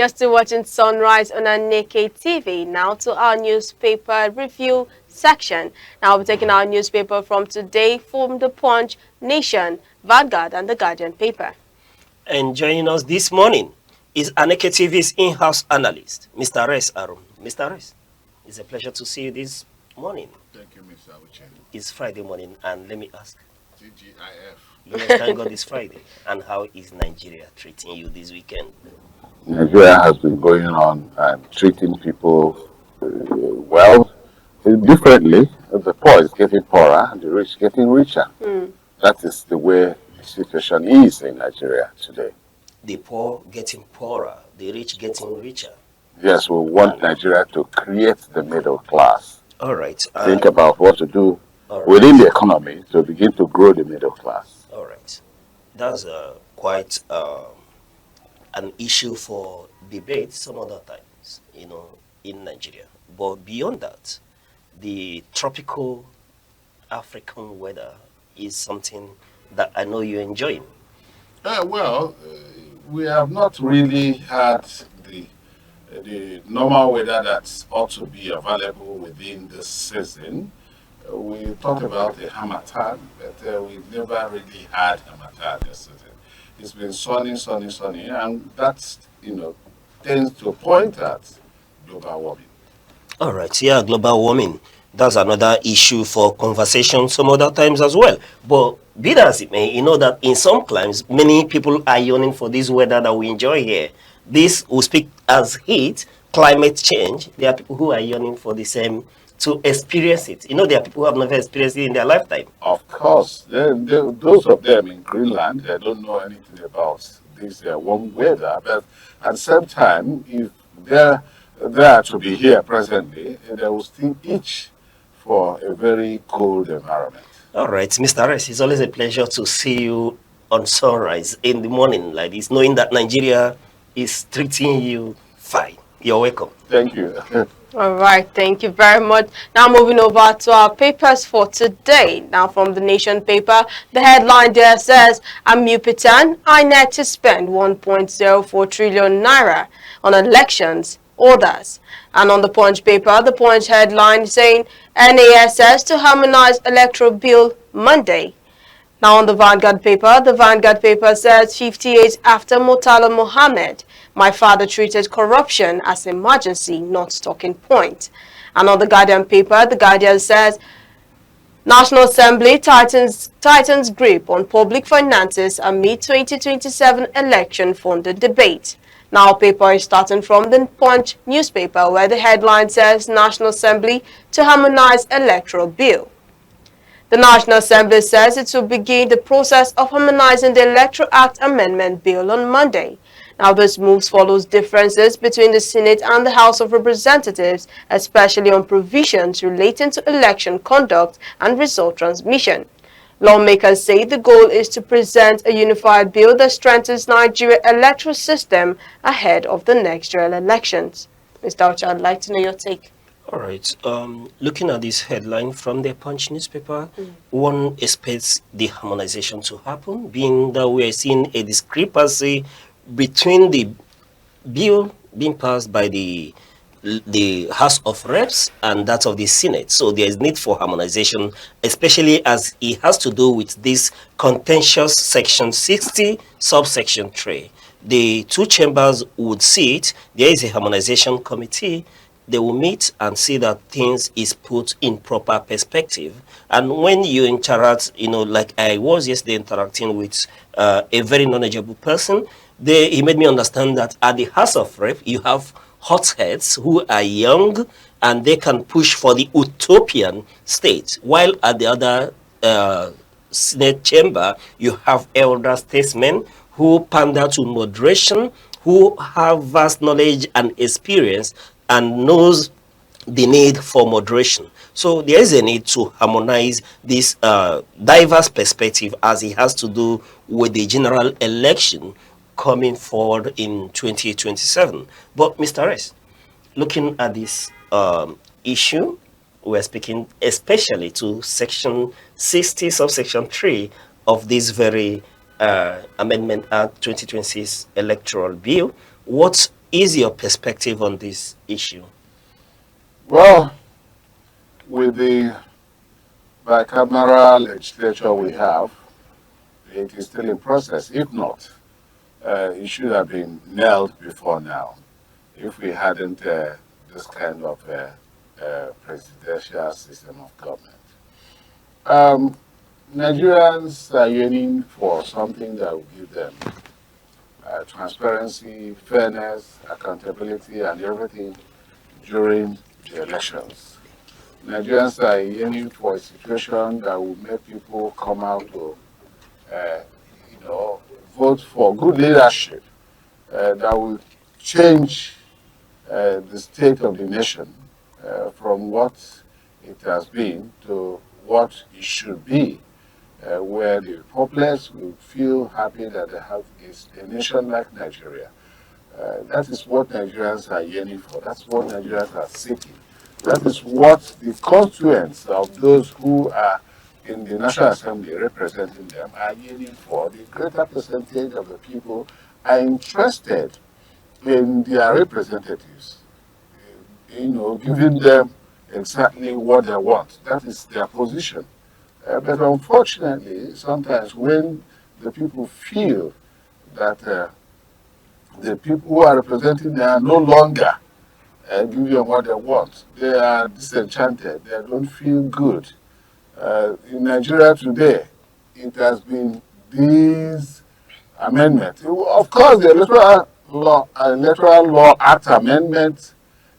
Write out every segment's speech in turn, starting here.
You're still watching Sunrise on ANEKE TV. Now to our newspaper review section. Now we're taking our newspaper from today from The Punch, Nation, Vanguard and The Guardian paper. And joining us this morning is ANEKE TV's in-house analyst, Mr. Res Arum. Mr. Res, it's a pleasure to see you this morning. Thank you, Mr. Uche. It's Friday morning, and let me ask. TGIF. Yes, thank God it's Friday. And how is Nigeria treating you this weekend? Nigeria has been going on and treating people well, differently. The poor is getting poorer and the rich getting richer. That is the way the situation is in Nigeria today. The poor getting poorer, the rich getting richer. Yes, we want Nigeria to create the middle class. All right. Think about what to do right. within the economy to begin to grow the middle class. All right. That's quite an issue for debate some other times, in Nigeria. But beyond that, the tropical African weather is something that I know you're enjoying. We have not really had the normal weather that ought to be available within the season. We thought about the harmattan, but we never really had harmattan this season. It's been sunny, and that, tends to point at global warming. All right, yeah, global warming. That's another issue for conversation some other times as well. But be that as it may, you know that in some climes, many people are yearning for this weather that we enjoy here. This will speak as heat, climate change. There are people who are yearning for the same to experience it. There are people who have never experienced it in their lifetime. Of course. Those of them in Greenland, they don't know anything about this warm weather. But at the same time, if they're to be here presently, they will still itch for a very cold environment. All right, Mr. Rice, it's always a pleasure to see you on Sunrise in the morning like this, knowing that Nigeria is treating you fine. You're welcome. Thank you. All right, thank you very much. Now moving over to our papers for today. Now from the Nation paper, the headline there says, Amupitan, INEC to spend 1.04 trillion naira on elections, orders. And on the Punch paper, the Punch headline saying, NASS to harmonize electoral bill Monday. Now on the Vanguard paper says 58 after Murtala Mohammed. My father treated corruption as emergency, not talking point. And on the Guardian paper, the Guardian says National Assembly tightens grip on public finances amid 2027 election funded debate. Now paper is starting from the Punch newspaper where the headline says National Assembly to harmonize electoral bill. The National Assembly says it will begin the process of harmonizing the Electoral Act Amendment Bill on Monday. Now, this move follows differences between the Senate and the House of Representatives, especially on provisions relating to election conduct and result transmission. Lawmakers say the goal is to present a unified bill that strengthens Nigeria's electoral system ahead of the next general elections. Mr. Ocha, I'd like to know your take. All right. Looking at this headline from the Punch newspaper, one expects the harmonization to happen, being that we are seeing a discrepancy between the bill being passed by the House of Reps and that of the Senate. So there is need for harmonization, especially as it has to do with this contentious Section 60, subsection 3. The two chambers would see it. There is a harmonization committee. They will meet and see that things is put in proper perspective. And when you interact, like I was yesterday interacting with a very knowledgeable person, he made me understand that at the House of Rep, you have hotheads who are young and they can push for the utopian state, while at the other Senate chamber, you have elder statesmen who pander to moderation, who have vast knowledge and experience and knows the need for moderation. So there is a need to harmonize this diverse perspective as it has to do with the general election coming forward in 2027. But Mr. Rest, looking at this issue, we're speaking especially to Section 60, subsection 3 of this very Amendment Act 2026 electoral bill. What is your perspective on this issue? Well, with the bicameral legislature we have, it is still in process. If not, it should have been nailed before now if we hadn't this kind of presidential system of government. Um, Nigerians are yearning for something that will give them transparency, fairness, accountability, and everything during the elections. Nigerians are yearning for a situation that will make people come out to, uh, vote for good leadership that will change the state of the nation from what it has been to what it should be, where the populace will feel happy that they have a nation like Nigeria. That is what Nigerians are yearning for. That's what Nigerians are seeking. That is what the constituents of those who are in the National Assembly representing them are yearning for. The greater percentage of the people are interested in their representatives, giving them exactly what they want. That is their position. But unfortunately, sometimes when the people feel that the people who are representing them are no longer giving them what they want, they are disenchanted, they don't feel good. In Nigeria today, it has been these amendments. Of course, the Electoral Law Act amendments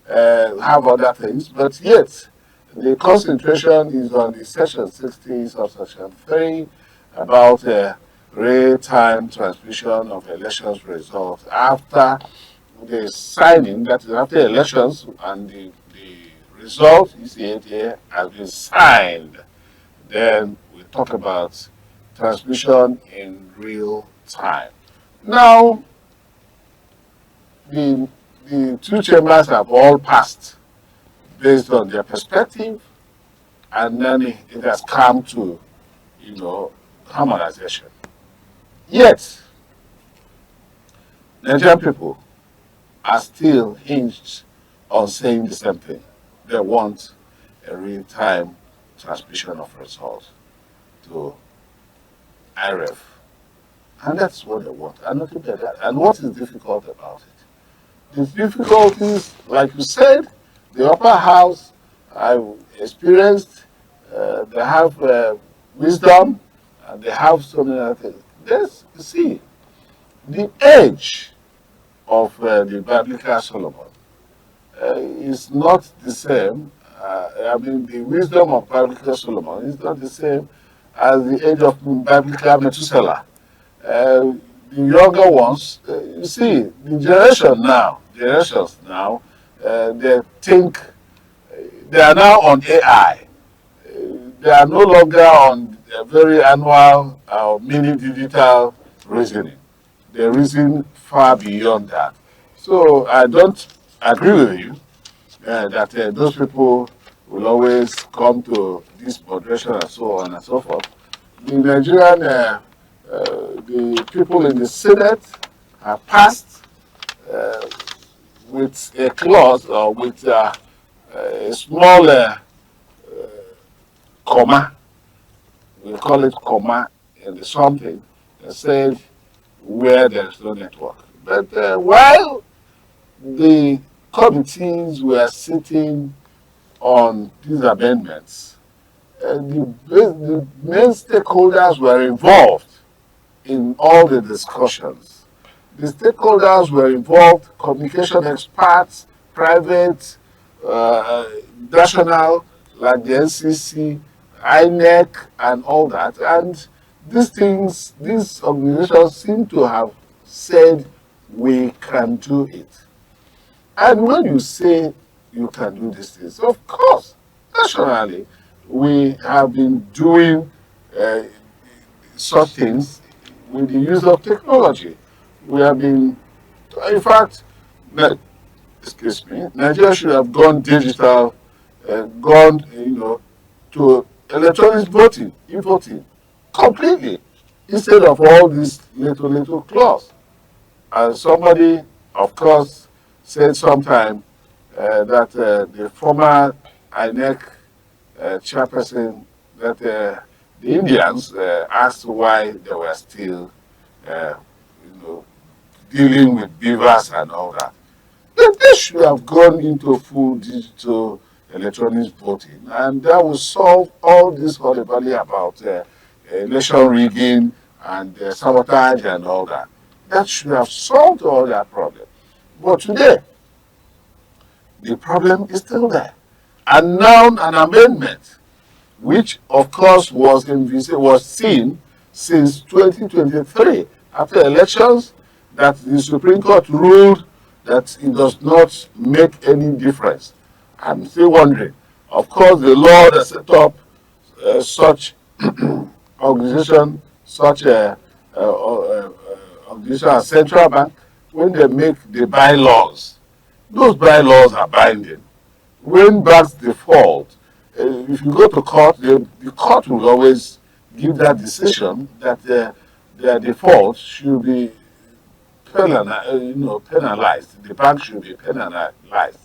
have other things, but yet the concentration is on the Section 60 subsection 3 about real-time transmission of elections results after the signing, that is after elections, and the result ECATA has been signed. Then we talk about transmission in real time. Now, the two chambers have all passed based on their perspective, and then it has come to, harmonization. Yet, Nigerian people are still hinged on saying the same thing. They want a real-time transmission of results to IREF. And that's what they want, and nothing like that. And what is difficult about it? The difficulties, like you said, the upper house, I've experienced, they have wisdom, and they have so many other things. Let's see, the age of the biblical Solomon is not the same. The wisdom of biblical Solomon is not the same as the age of biblical Methuselah. The younger ones, you see, the generations now, they think they are now on AI. They are no longer on very annual or mini digital reasoning. They reason far beyond that. So I don't agree with you that those people will always come to this moderation and so on and so forth. The Nigerian, the people in the Senate have passed with a clause or with a small comma, we call it comma in the something, that said where there is no network. But while the committees were sitting on these amendments, the main stakeholders were involved in all the discussions. The stakeholders were involved, communication experts, private, national, like the NCC, ANEKE, and all that. And these organizations seem to have said, we can do it. And when you say you can do these things, of course, nationally, we have been doing such things with the use of technology. We have been, in fact, excuse me, Nigeria should have gone digital, gone, to electronic voting, e-voting, completely, instead of all these little clause. And somebody, of course, said sometime that the former INEC chairperson, that the Indians asked why they were still, dealing with beavers and all that. They should have gone into full digital electronics voting, and that will solve all this horrible about election rigging and sabotage and all that. That should have solved all that problem. But today, the problem is still there. And now an amendment, which of course was seen since 2023 after elections, that the Supreme Court ruled that it does not make any difference. I'm still wondering. Of course, the law that set up such organization, such a organization as central bank, when they make the bylaws, those bylaws are binding. When banks default, if you go to court, the court will always give that decision that their default should be penalized. The bank should be penalized.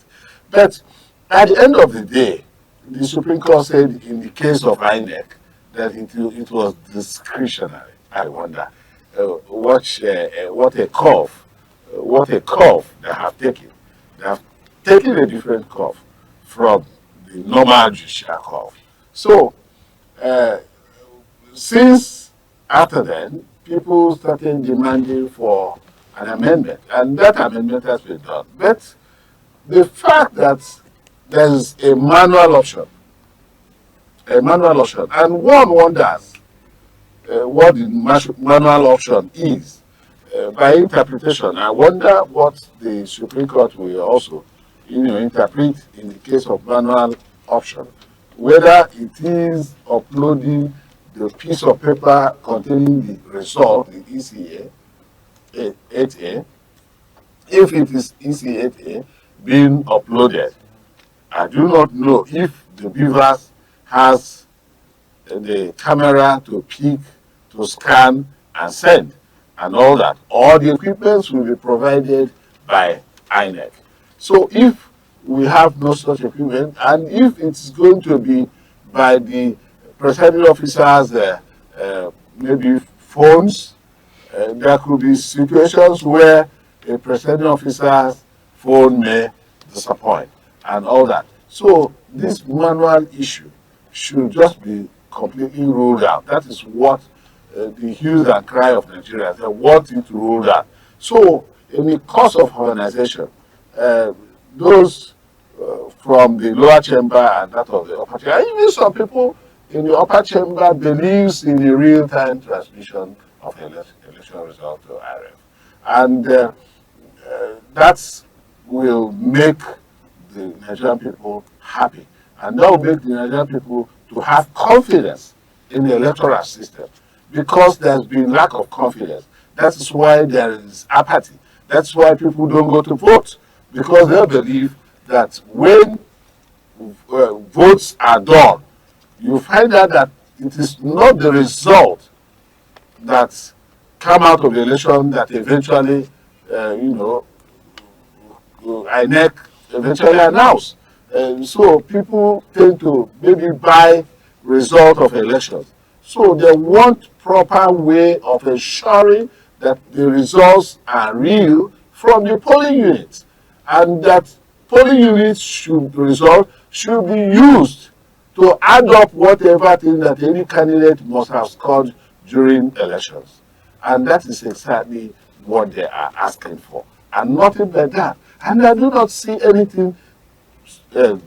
But at the end of the day, the Supreme Court said in the case of INEC that it was discretionary. I wonder what a curve they have taken. They have taken a different curve from the normal judicial curve. So, since after then, people started demanding for an amendment, and that amendment has been done. But the fact that there's a manual option, and one wonders what the manual option is. By interpretation, I wonder what the Supreme Court will also, interpret in the case of manual option, whether it is uploading the piece of paper containing the result, the ECA 8A, if it is ECA 8A being uploaded. I do not know if the beavers has the camera to pick, to scan and send and all that, or the equipment will be provided by INEC. So if we have no such equipment, and if it's going to be by the presiding officers, maybe phones, there could be situations where a presiding officer's phone may disappoint and all that. So this manual issue should just be completely ruled out. That is what the hue and cry of Nigerians, they want it ruled out. So in the course of organization, those from the lower chamber and that of the upper chamber, even some people in the upper chamber believes in the real-time transmission of election result to RF. And that will make the Nigerian people happy. And that will make the Nigerian people to have confidence in the electoral system, because there's been lack of confidence. That is why there is apathy. That's why people don't go to vote, because they believe that when votes are done, you find out that it is not the result that come out of the election that eventually, INEC eventually announced. So people tend to maybe buy result of elections. So they want proper way of ensuring that the results are real from the polling units, and that polling units should be used to add up whatever thing that any candidate must have scored during elections. And that is exactly what they are asking for, and nothing but that. And I do not see anything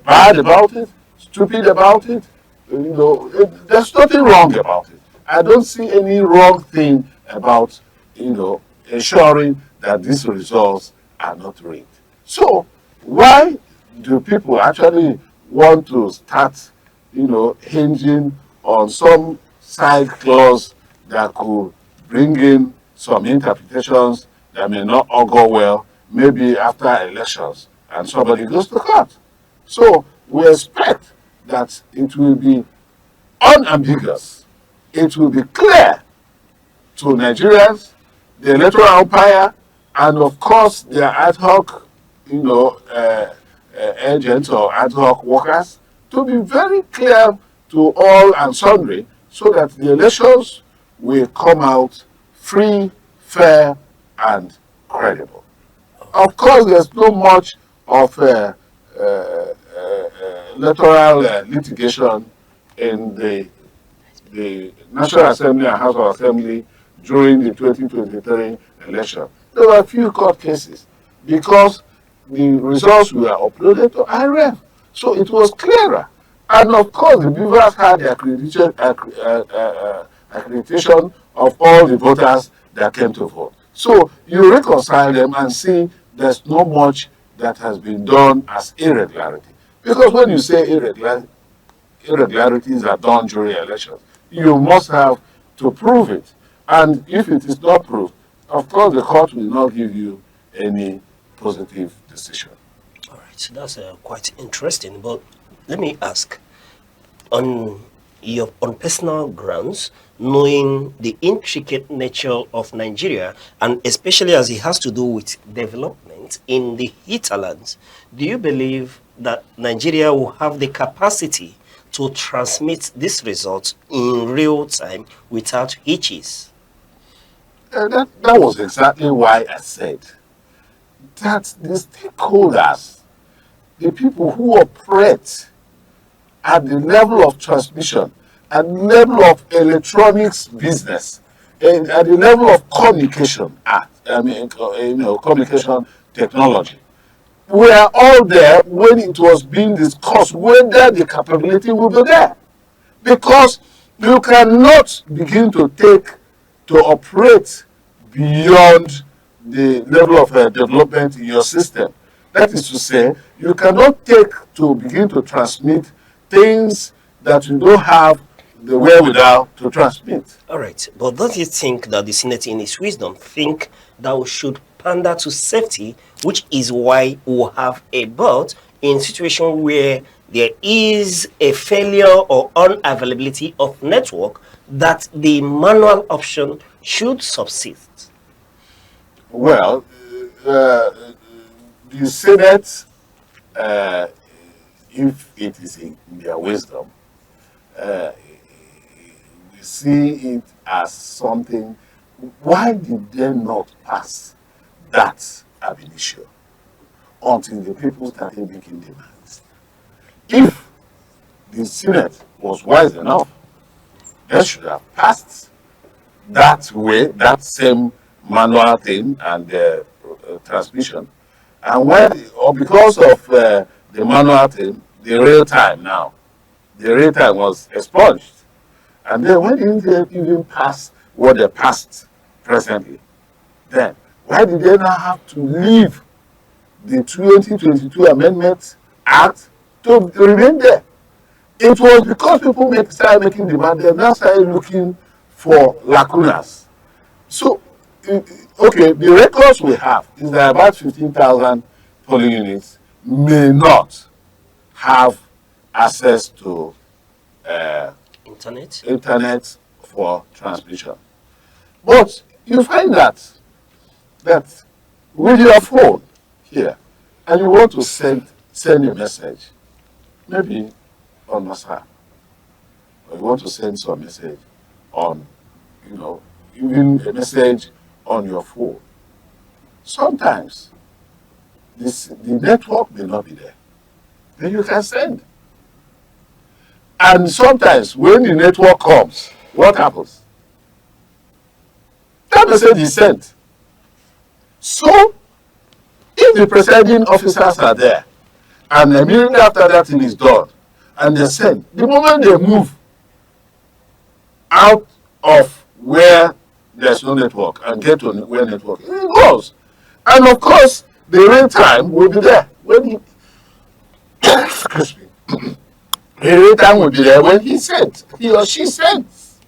bad about it, stupid about it. There's nothing wrong about it. I don't see any wrong thing about, ensuring that these results are not rigged. So why do people actually want to start, hinging on some side clause that could bring in some interpretations that may not all go well, maybe after elections, and somebody goes to court? So we expect that it will be unambiguous. It will be clear to Nigerians, the electoral umpire, and of course their ad hoc, agents or ad hoc workers to be very clear to all and sundry so that the elections will come out free, fair, and credible. Of course, there's no much of electoral litigation in the National Assembly and House of Assembly during the 2023 election. There were a few court cases because the results were uploaded to IRF. So it was clearer. And of course, the Beavers had the accreditation of all the voters that came to vote. So you reconcile them and see there's not much that has been done as irregularity. Because when you say irregularities are done during elections, you must have to prove it. And if it is not proved, of course the court will not give you any positive decision. All right, so that's quite interesting. But let me ask, on personal grounds, knowing the intricate nature of Nigeria, and especially as it has to do with development in the hinterlands, do you believe that Nigeria will have the capacity to transmit these results in real time without hitches? That was exactly why I said that the stakeholders, the people who operate at the level of transmission, at the level of electronics business, and at the level of communication, communication technology, we are all there when it was being discussed whether the capability will be there. Because you cannot begin to operate beyond the level of development in your system. That is to say, you cannot begin to transmit things that you don't have the wherewithal to transmit. All right, but don't you think that the Senate in its wisdom think that we should pander to safety, which is why we'll have a but in situation where there is a failure or unavailability of network, that the manual option should subsist? Well, the Senate, if it is in their wisdom, we see it as something. Why did they not pass that ab initio until the people started making demands? If the Senate was wise enough, they should have passed that way, that same manual thing and transmission. And because of the manual thing, the real time was expunged. And then why didn't they even pass what they passed presently? Then why did they now have to leave the 2022 Amendment Act to remain there? It was because people started making demand, they now started looking for lacunas. So, okay, the records we have is that about 15,000 polling units may not have access to internet for transmission. But you find that with your phone here, and you want to send a message, maybe on WhatsApp, or you want to send some message on, even a message on your phone. Sometimes the network may not be there. Then you can send. And sometimes when the network comes, what happens? That message is sent. So, if the presiding officers are there, and immediately after that thing is done, and they send, the moment they move out of where there's no network and get to where network, it goes. And of course, the real time will be there when he excuse me. The real time will be there when he or she sends.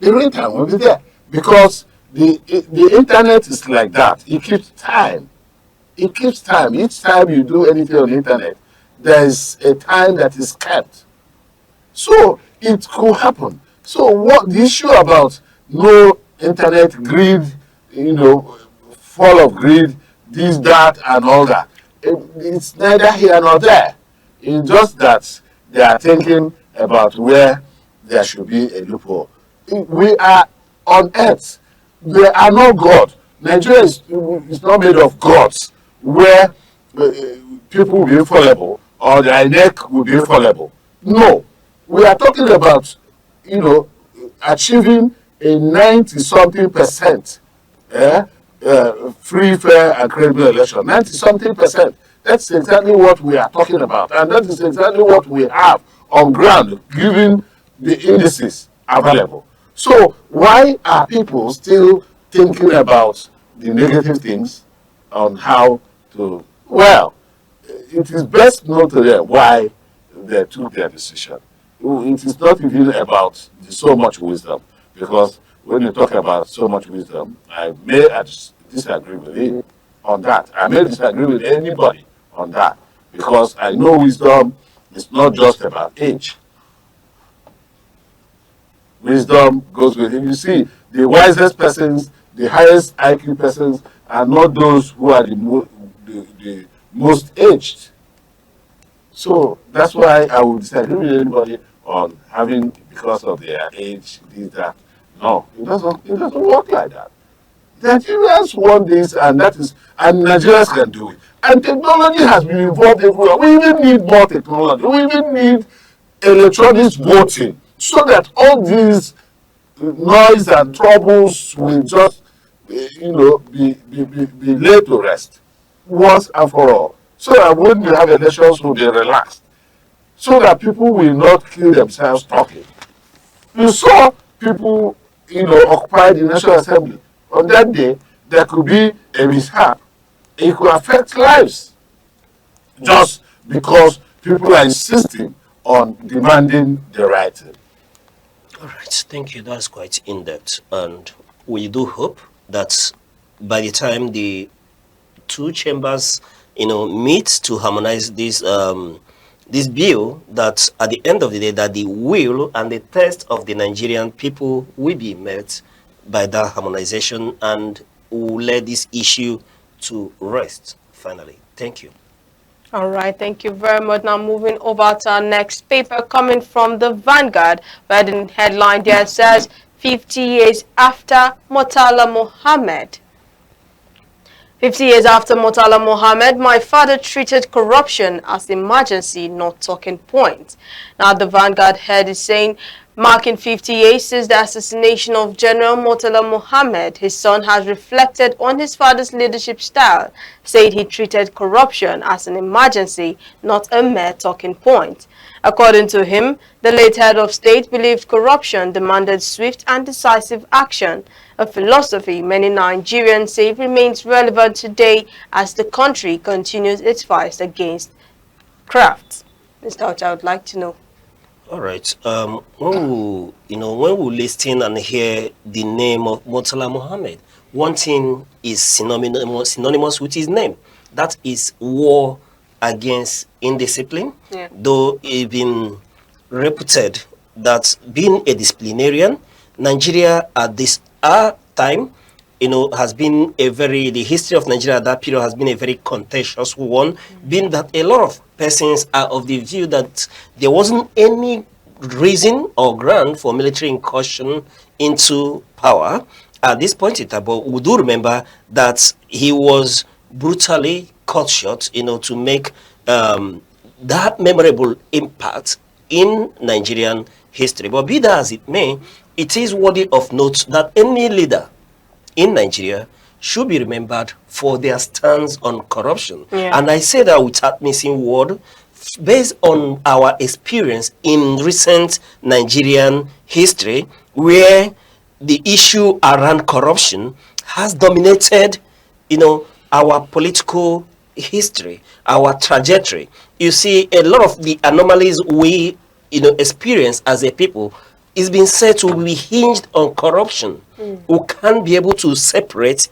The real time will be there because the internet is like that. It keeps time. It keeps time. Each time you do anything on the internet, there is a time that is kept. So it could happen. So what the issue about no internet grid, fall of grid, this, that, and all that, It's neither here nor there. It's just that they are thinking about where there should be a loophole. We are on earth. There are no God. Nigeria is not made of gods where people will be infallible or the ANEKE will be infallible. No. We are talking about, achieving a 90-something% free, fair, and credible election. 90-something%. That's exactly what we are talking about. And that is exactly what we have on ground, given the indices available. So why are people still thinking about the negative things on how to, well, it is best known to them why they took their decision. It is not even about so much wisdom, because when you talk about so much wisdom, I may disagree with him on that. I may disagree with anybody on that, because I know wisdom is not just about age. Wisdom goes with it. You see, the wisest persons, the highest IQ persons, are not those who are the most aged. So that's why I would disagree with anybody on having, because of their age, this, that. No, it doesn't work like that. Nigerians want this, and Nigerians can do it. And technology has been involved everywhere. We even need more technology. We even need electronic voting, so that all these noise and troubles will just, be laid to rest once and for all. So that when we have elections, we'll be relaxed. So that people will not kill themselves talking. You saw people, occupy the National Assembly. On that day, there could be a mishap. It could affect lives. Just because people are insisting on demanding the right thing. All right, thank you. That's quite in-depth. And we do hope that by the time the two chambers, meet to harmonize this bill, that at the end of the day, that the will and the thirst of the Nigerian people will be met by that harmonization, and will let this issue to rest finally. Thank you. All right, thank you very much. Now moving over to our next paper, coming from the Vanguard, where the headline there says 50 years after Murtala Mohammed. 50 years after Murtala Mohammed, my father treated corruption as emergency, not talking point. Now the Vanguard head is saying, marking 50 years since the assassination of General Murtala Mohammed, his son has reflected on his father's leadership style, said he treated corruption as an emergency, not a mere talking point. According to him, the late head of state believed corruption demanded swift and decisive action, a philosophy many Nigerians say remains relevant today as the country continues its fight against graft. Mr. Ocha, I would like to know. All right. When we listen and hear the name of Murtala Mohammed, one thing is synonymous with his name. That is war against indiscipline. Yeah. Though it's been reputed that being a disciplinarian, Nigeria at this time, has been the history of Nigeria at that period has been a very contentious one, being that a lot of persons are of the view that there wasn't any reason or ground for military incursion into power at this point in time. But we do remember that he was brutally cut short, to make that memorable impact in Nigerian history. But be that as it may, it is worthy of note that any leader in Nigeria should be remembered for their stance on corruption. Yeah. And I say that without missing word, based on our experience in recent Nigerian history, where the issue around corruption has dominated, our political history, our trajectory. You see, a lot of the anomalies we, experience as a people is being said to be hinged on corruption. We can't be able to separate,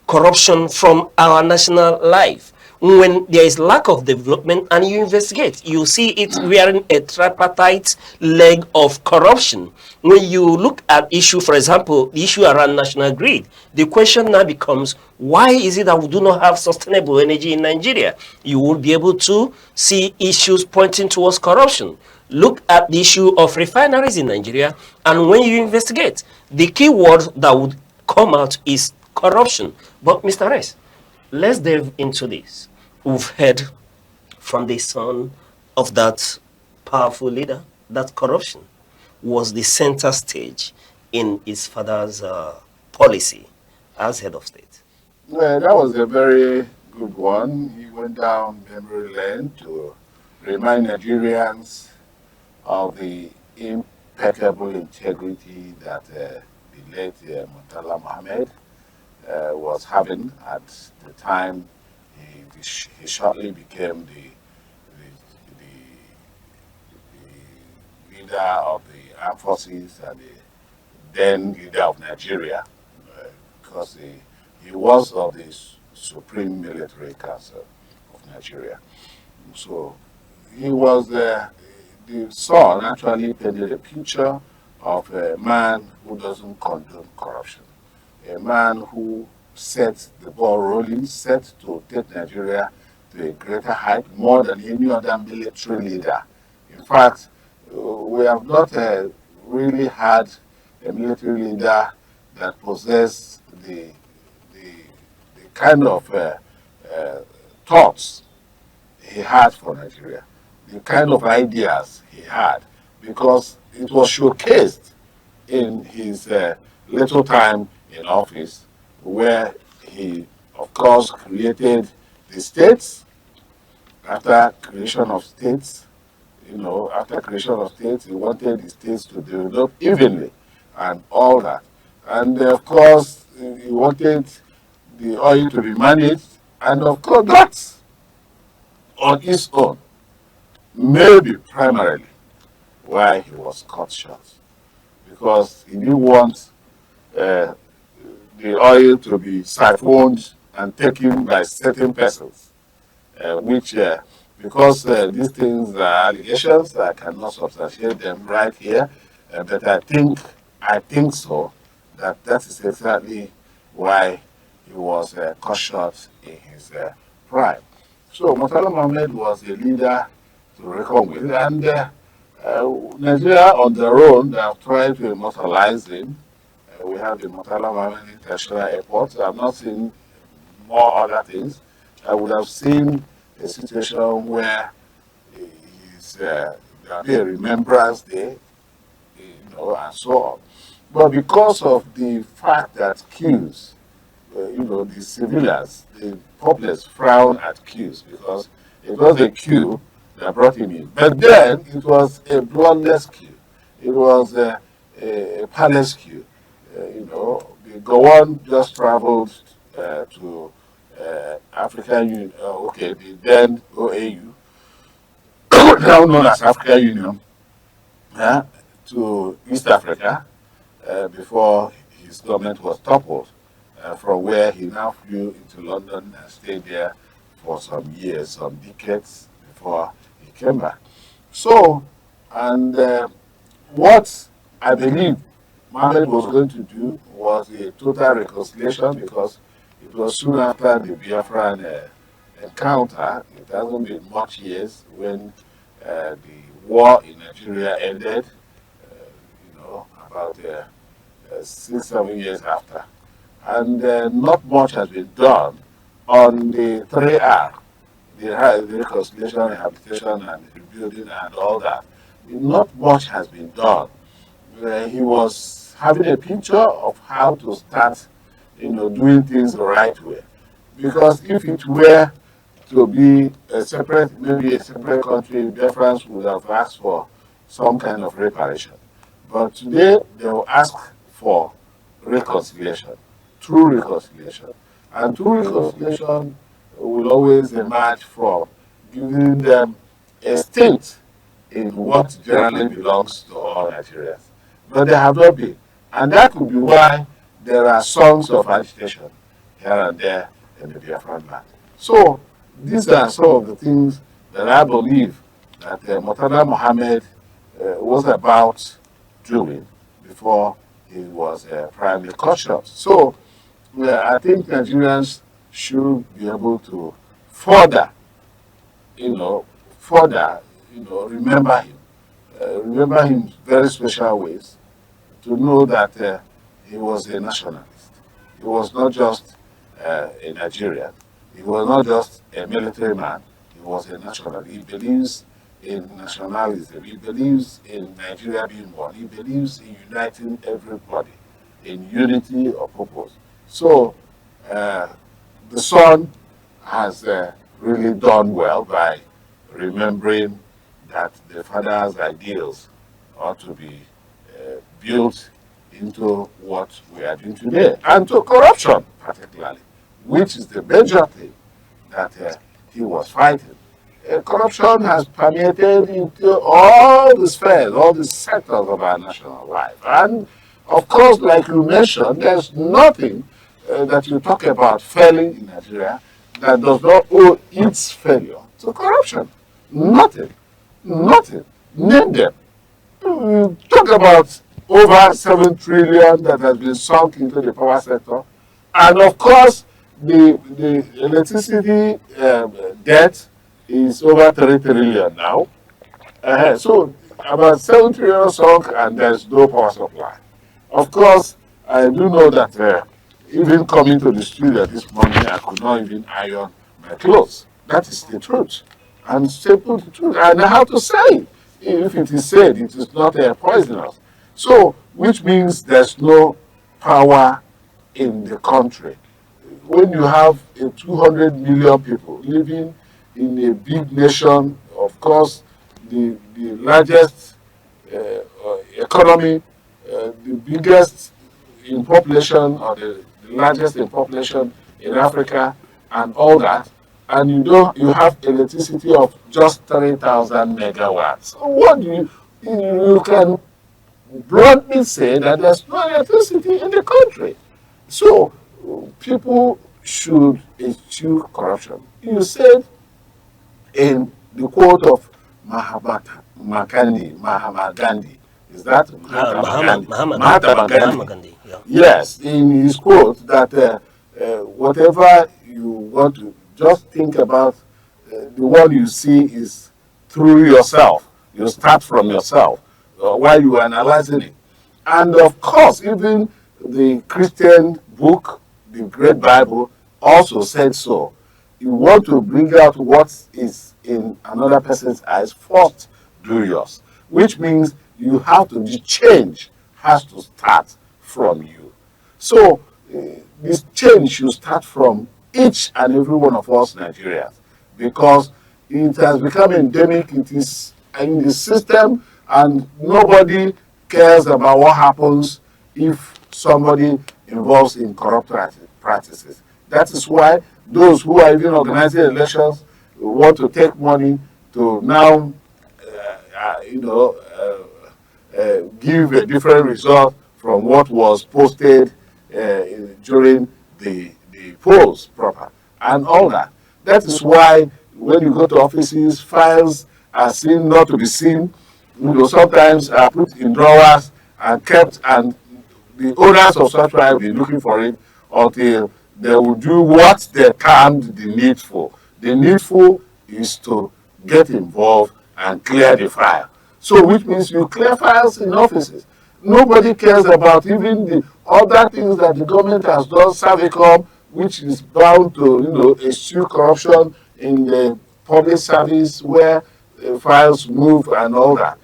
corruption from our national life. when there is lack of development and you investigate, you see it wearing a tripartite leg of corruption. When you look at issue, for example, the issue around national grid, the question now becomes, why is it that we do not have sustainable energy in Nigeria? You will be able to see issues pointing towards corruption. Look at the issue of refineries in Nigeria, and when you investigate, the key word that would come out is corruption. But Mr. Rice, let's delve into this. We've heard from the son of that powerful leader that corruption was the center stage in his father's policy as head of state. Well, that was a very good one. He went down memory lane to remind Nigerians of the impeccable integrity that the late Murtala Mohammed was having at the time he shortly became the leader of the armed forces and the then leader of Nigeria, because he was of the Supreme Military Council of Nigeria. So he was the son actually painted a picture of a man who doesn't condone corruption, a man who sets the ball rolling, set to take Nigeria to a greater height more than any other military leader. In fact, we have not really had a military leader that possessed the kind of thoughts he had for Nigeria, the kind of ideas he had, because it was showcased in his little time in office, where he, of course, created the states. After creation of states, after creation of states, he wanted the states to develop evenly and all that. And of course, he wanted the oil to be managed, and of course, that on its own, maybe primarily why he was cut short, because he didn't want the oil to be siphoned and taken by certain persons, which, because these things are allegations, I cannot substantiate them right here, but I think so, that is exactly why he was cut short in his prime. So Murtala Mohammed was a leader to reckon with, and Nigeria on their own, they have tried to immortalize him. We have the Murtala Mohammed International Airport. I've not seen more other things. I would have seen a situation where there'll be a remembrance day, and so on. But because of the fact that queues, the civilians, the populace frown at queues, because it was a queue that brought him in. But then it was a bloodless queue. It was a palace queue. The Gowon just traveled to African Union, the then OAU, now known as African Union, to East Africa before his government was toppled, from where he now flew into London and stayed there for some years, some decades before he came back. So, and what I believe Mohammed was going to do was a total reconciliation, because it was soon after the Biafran encounter. It hasn't been much years when the war in Nigeria ended, about 6-7 years after. And not much has been done on the 3R, the reconciliation, rehabilitation, and rebuilding, and all that. Not much has been done. He was having a picture of how to start, doing things the right way. Because if it were to be maybe a separate country, Biafrans would have asked for some kind of reparation. But today, they will ask for reconciliation, true reconciliation. And true reconciliation will always emerge from giving them a stint in what generally belongs to all Nigerians. But they have not been. And that could be why there are songs of agitation here and there in the Biafran land. So these are some of the things that I believe that Murtada Mohammed was about doing before he was primarily conscious. So I think Nigerians should be able to further, you know, further, remember him in very special ways, to know that he was a nationalist. He was not just a Nigerian. He was not just a military man. He was a nationalist. He believes in nationalism. He believes in Nigeria being one. He believes in uniting everybody in unity of purpose. So the son has really done well by remembering that the father's ideals ought to be built into what we are doing today, and to corruption particularly, which is the major thing that he was fighting. Corruption has permeated into all the spheres, all the sectors of our national life. And of course, like you mentioned, there's nothing that you talk about failing in Nigeria that does not owe its failure to corruption. Nothing. Nothing. Name them. Talk about over 7 trillion that has been sunk into the power sector. And of course, the electricity debt is over 3 trillion now. So about 7 trillion sunk and there's no power supply. Of course, I do know that even coming to the studio this morning, I could not even iron my clothes. That is the truth. And simple the truth. And I have to say it. If it is said, it is not poisonous. So, which means there's no power in the country. When you have 200 million people living in a big nation, of course, the largest economy, the biggest in population, or the largest in population in Africa, and all that, and you have electricity of just 3,000 megawatts. So what do you can bluntly say that there's no electricity in the country. So people should eschew corruption. You said in the quote of Mahatma Gandhi, is that Mahatma Gandhi? Yeah. Yes, in his quote that whatever you want to just think about, the one you see is through yourself. You start from yourself while you are analyzing it. And of course, even the Christian book, the Great Bible, also said so. You want to bring out what is in another person's eyes, first do yours. Which means you have to, the change has to start from you. So this change should start from each and every one of us Nigerians, because it has become endemic, it is in the system, and nobody cares about what happens if somebody involves in corrupt practices. That is why those who are even organizing elections want to take money to now, give a different result from what was posted during the polls proper and all that. That is why when you go to offices, files are seen not to be seen. Sometimes are put in drawers and kept, and the owners of such files will be looking for it until they will do what they termed the needful. The needful is to get involved and clear the file. So which means you clear files in offices. Nobody cares about even the other things that the government has done, Savicom, which is bound to, eschew corruption in the public service where files move and all that.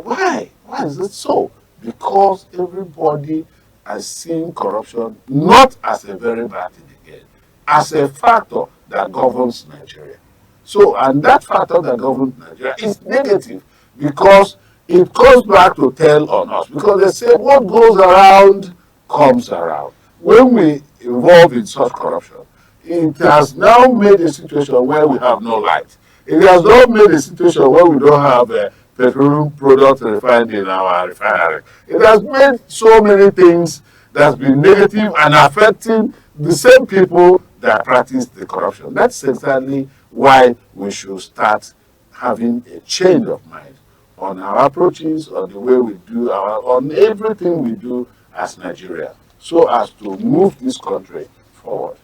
Why? Why is it so? Because everybody has seen corruption not as a very bad thing again, as a factor that governs Nigeria. So, and that factor that governs Nigeria is negative because it comes back to tell on us. Because they say what goes around comes around. When we involve in such corruption, it has now made a situation where we have no light. It has not made a situation where we don't have petroleum products refined in our refinery. It has made so many things that's been negative and affecting the same people that practice the corruption. That's exactly why we should start having a change of mind on our approaches, on the way we do on everything we do as Nigeria, so as to move this country forward.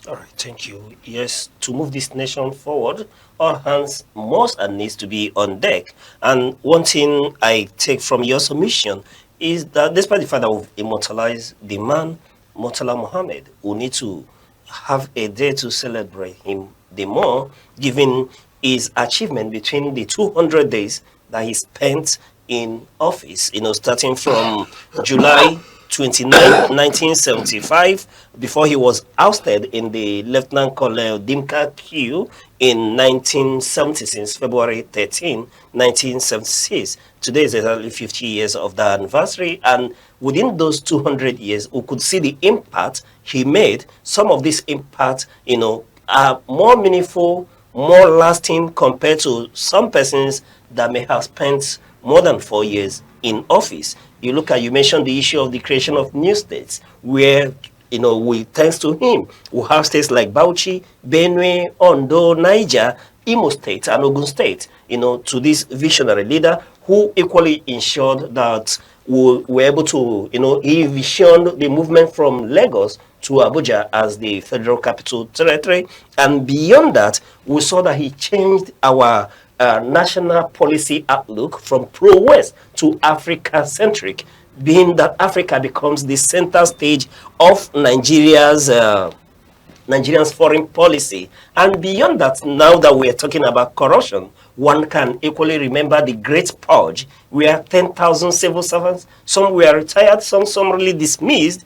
All right, thank you. Yes, to move this nation forward, all hands must and needs to be on deck. And one thing I take from your submission is that despite the fact that we've immortalized the man, Murtala Muhammad, we need to have a day to celebrate him the more, given his achievement between the 200 days that he spent in office, starting from July 29, 1975, before he was ousted in the Lieutenant Colonel Dimka Q in 1970, since February 13, 1976. Today is exactly 50 years of the anniversary, and within those 200 years, we could see the impact he made. Some of this impact, are more meaningful, more lasting compared to some persons that may have spent more than 4 years in office. You mentioned the issue of the creation of new states, where, thanks to him, we have states like Bauchi, Benue, Ondo, Niger, Imo State, and Ogun State, to this visionary leader who equally ensured that we were able to, he visioned the movement from Lagos to Abuja as the Federal Capital Territory. And beyond that, we saw that he changed our national policy outlook from pro-West to Africa-centric, being that Africa becomes the center stage of Nigeria's foreign policy. And beyond that, now that we are talking about corruption, one can equally remember the Great Purge, where 10,000 civil servants, some were retired, some really dismissed,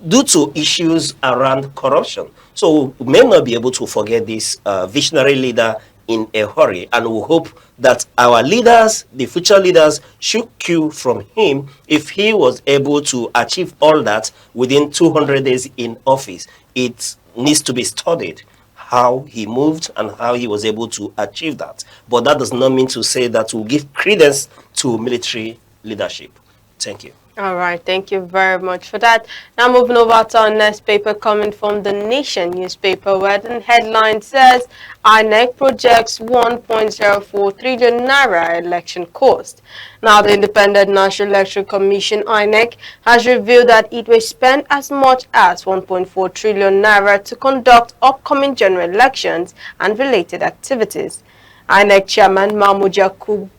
due to issues around corruption. So we may not be able to forget this visionary leader in a hurry, and we hope that our leaders, the future leaders, should cue from him if he was able to achieve all that within 200 days in office. It needs to be studied how he moved and how he was able to achieve that. But that does not mean to say that we'll give credence to military leadership. Thank you. All right, thank you very much for that. Now moving over to our next paper coming from the Nation newspaper, where the headline says, ANEKE projects 1.04 trillion naira election cost. Now the Independent National Election Commission, ANEKE, has revealed that it will spend as much as 1.4 trillion naira to conduct upcoming general elections and related activities. ANEKE Chairman Mahmoud Yakub,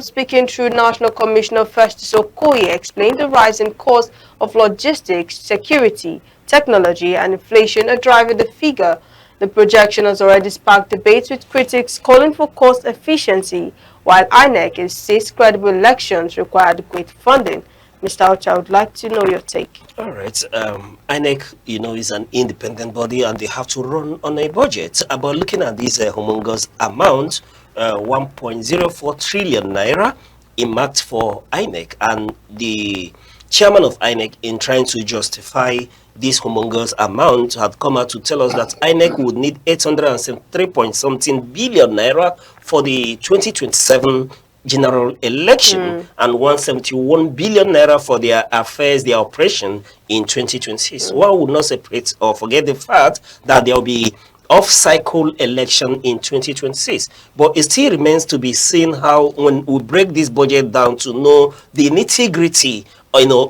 speaking through National Commissioner Festus Okoye, explained the rising cost of logistics, security, technology, and inflation are driving the figure. The projection has already sparked debates, with critics calling for cost efficiency, while INEC insists credible elections require adequate funding. Mr. Ocha, I would like to know your take. All right. INEC, is an independent body, and they have to run on a budget. But looking at this humongous amount, 1.04 trillion naira earmarked for INEC, and the chairman of INEC, in trying to justify this humongous amount, had come out to tell us that INEC would need 873 point something billion naira for the 2027 general election and 171 billion naira for their affairs, their operation in 2026. One would not separate or forget the fact that there will be off-cycle election in 2026, but it still remains to be seen how, when we break this budget down to know the nitty-gritty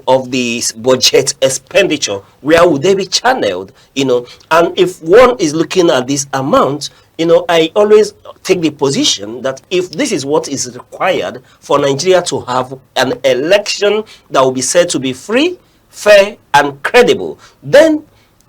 of this budget expenditure, where would they be channeled, and if one is looking at this amount, I always take the position that if this is what is required for Nigeria to have an election that will be said to be free, fair, and credible, then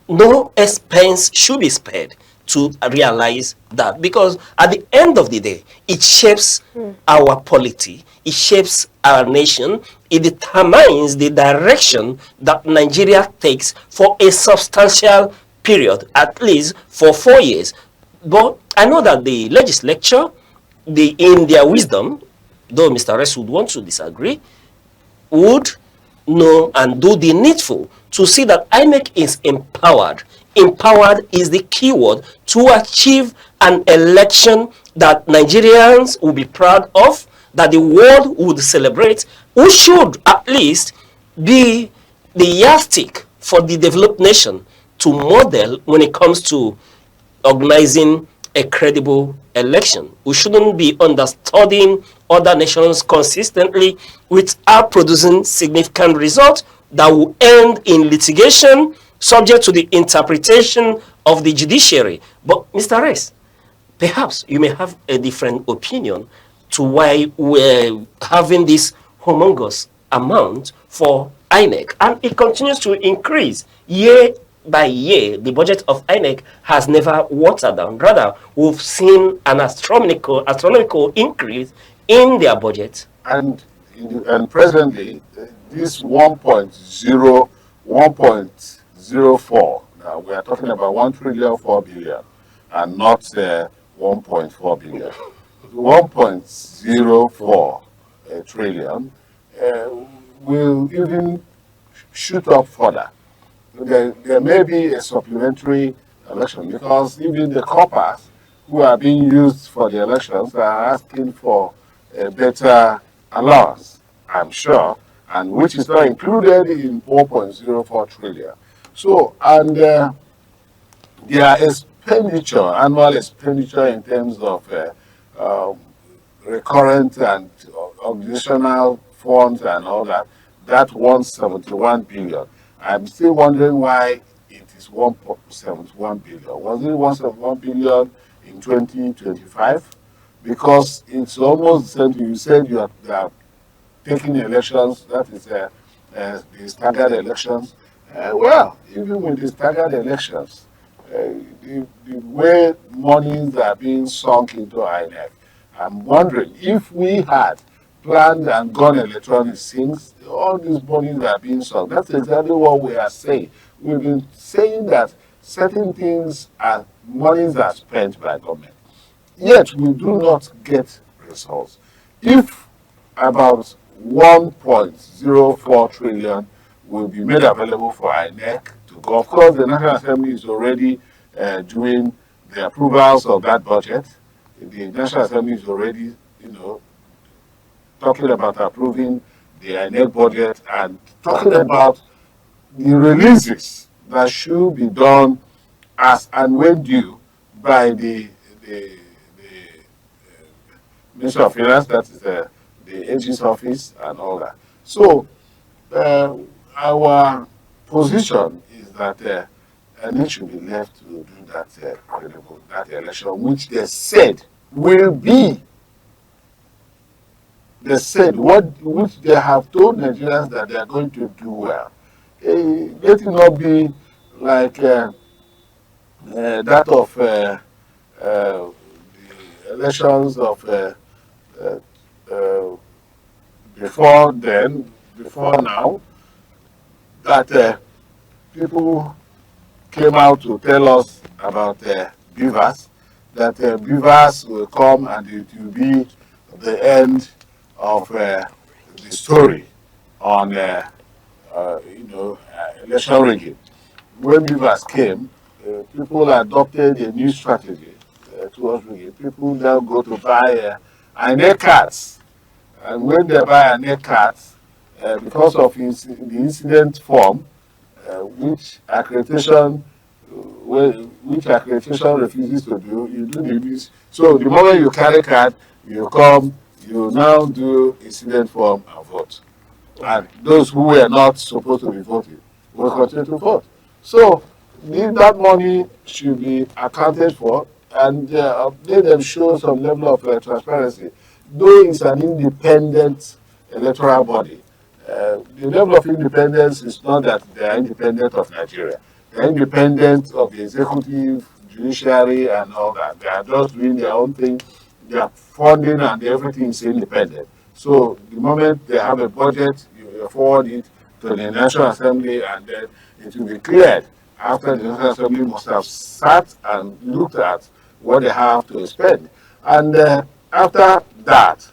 no expense should be spared to realize that, because at the end of the day, it shapes our polity, it shapes our nation, it determines the direction that Nigeria takes for a substantial period, at least for 4 years. But I know that the legislature, in their wisdom, though Mr. Rest would want to disagree, would know and do the needful to see that INEC is empowered. Empowered is the keyword to achieve an election that Nigerians will be proud of, that the world would celebrate, who should at least be the yardstick for the developed nation. to model when it comes to organizing a credible election. We shouldn't be understudying other nations consistently without producing significant results that will end in litigation subject to the interpretation of the judiciary. But Mr. Rex, perhaps you may have a different opinion to why we're having this humongous amount for INEC, and it continues to increase year by year. The budget of INEC has never watered down. Rather, we've seen an astronomical increase in their budget. And presently, this 1.04, now we are talking about 1,400,000,000,000 and not 1.4 billion. 1.04 trillion will even shoot up further. There may be a supplementary election because even the coppers who are being used for the elections are asking for a better allowance, I'm sure, and which is not included in 4.04 trillion. So, and their expenditure, annual expenditure in terms of recurrent and additional funds and all that, that 171 billion. I'm still wondering why it is 171 billion. Was it 171 billion in 2025? Because it's almost the same thing. You said you are taking elections, that is the staggered elections. Well, even with the staggered elections, the way monies are being sunk into INEC, I'm wondering if we had planned and gone electronic since all these monies are being sunk. That's exactly what we are saying. We've been saying that certain things are monies are spent by government, yet we do not get results. If about 1.04 trillion will be made available for INEC to go, of course, the National Assembly is already doing the approvals of that budget. The National Assembly is already, talking about approving the INEC budget and talking about the releases that should be done as and when due by the Minister of Finance, that is the AG's office and all that. So our position is that it should be left to do that that election, which they said will be. They said which they have told Nigerians that they are going to do well. Let it not be like that of the elections of before now, that people came out to tell us about beavers, that beavers will come and it will be the end of the story on election rigging. When beavers came, people adopted a new strategy towards rigging. People now go to buy INEC cards, and when they buy INEC cards, because of the incident form, which accreditation refuses to do, you do the use. So the moment you carry card, you come, you now do incident form and vote. And those who were not supposed to be voting will continue to vote. So that money should be accounted for, and let them show some level of transparency. Though it's an independent electoral body, the level of independence is not that they are independent of Nigeria. They are independent of the executive, judiciary, and all that. They are just doing their own thing. Their funding and everything is independent. So the moment they have a budget, you forward it to the National Assembly, and then it will be cleared after the National Assembly must have sat and looked at what they have to spend. And after that,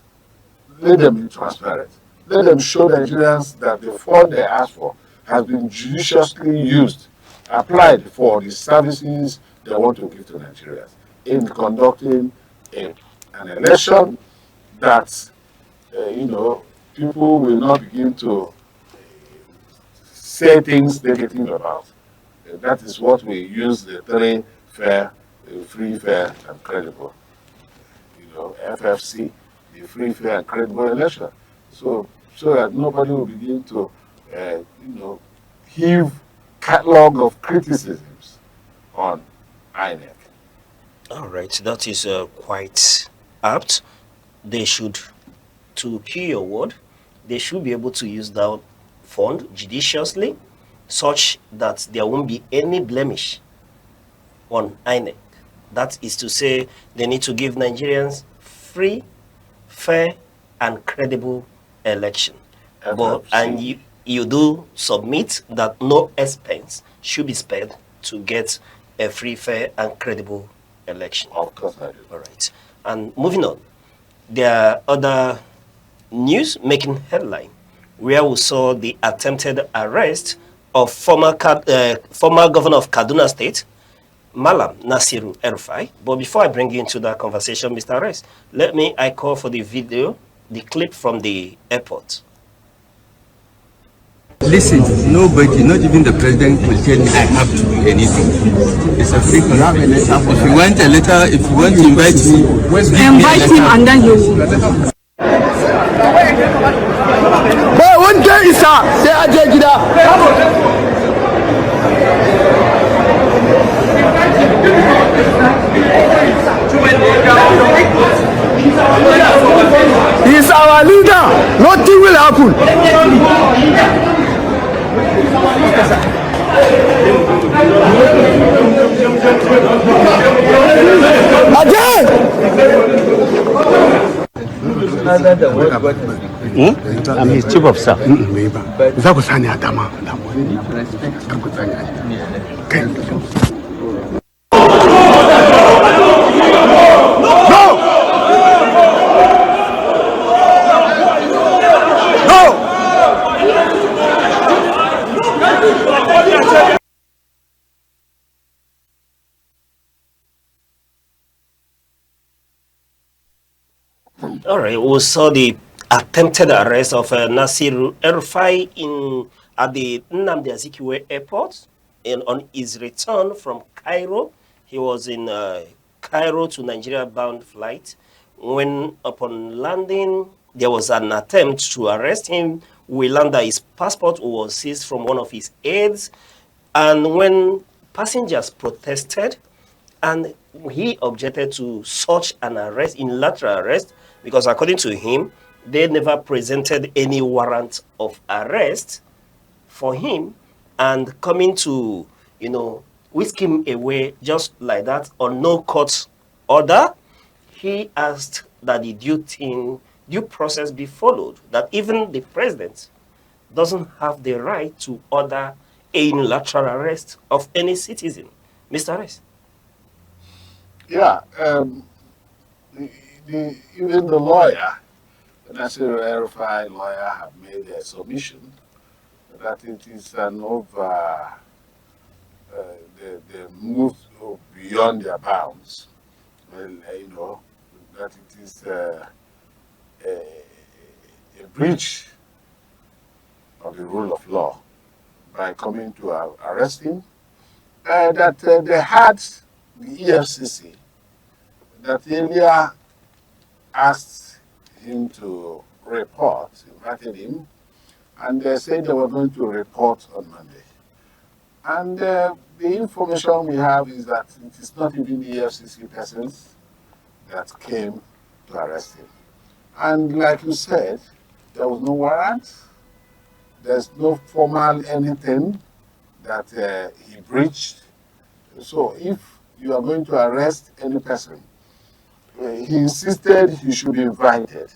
let them be transparent. Let them show Nigerians that the fund they asked for has been judiciously used, applied for the services they want to give to Nigerians in conducting an election that, people will not begin to say things negative about. that is what we use the three fair, free, fair, and credible. FFC, the free, fair, and credible election. So that nobody will begin to, heave catalog of criticisms on INEC. All right, that is quite apt. They should, to key your word, they should be able to use that fund judiciously, such that there won't be any blemish on INEC. That is to say, they need to give Nigerians free, fair, and credible election. And you do submit that no expense should be spared to get a free, fair, and credible election. Of course I do. All right. And moving on, there are other news making headline where we saw the attempted arrest of former governor of Kaduna State, Malam Nasiru El-Rufai. But before I bring you into that conversation, Mr. Arrest, I call for the video, the clip from the airport. Listen, nobody, not even the president, will tell me I have to do anything. It's a free country. If you want a letter, if you want to invite me, invite him and then he will. But one day is say Ajay He's our leader. Nothing will happen. I'm his chief of staff. All right, we saw the attempted arrest of Nasiru El-Rufai at the Nnamdi Azikiwe airport on his return from Cairo. He was in Cairo to Nigeria-bound flight. When upon landing, there was an attempt to arrest him. We learned that his passport was seized from one of his aides. And when passengers protested, and he objected to such an arrest, unilateral arrest, because according to him, they never presented any warrant of arrest for him, and coming to, whisk him away just like that on no court order, he asked that the due process be followed, that even the president doesn't have the right to order a unilateral arrest of any citizen. Mr. Arrest. Yeah, even the lawyer, the Nasiru El-Rufai lawyer, have made a submission that it is an over, they moved beyond their bounds. Well, that it is a breach of the rule of law by coming to arrest him. That they had the EFCC that earlier asked him to report, invited him, and they said they were going to report on Monday. And the information we have is that it is not even the EFCC persons that came to arrest him. And like you said, there was no warrant, there's no formal anything that he breached. So if you are going to arrest any person, he insisted he should be invited.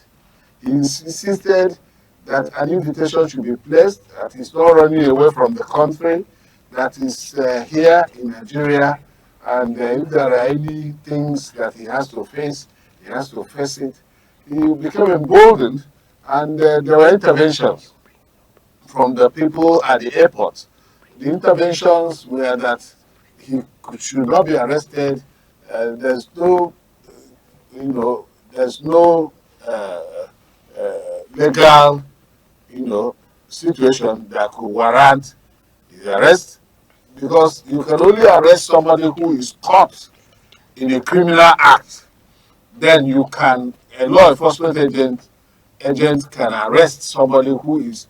He insisted that an invitation should be placed, that he's not running away from the country, that is here in Nigeria, and if there are any things that he has to face, he has to face it. He became emboldened, and there were interventions from the people at the airport. The interventions were that he should not be arrested. There's no, there's no legal, situation that could warrant his arrest. because you can only arrest somebody who is caught in a criminal act. Then you can, a law enforcement agent can arrest somebody who is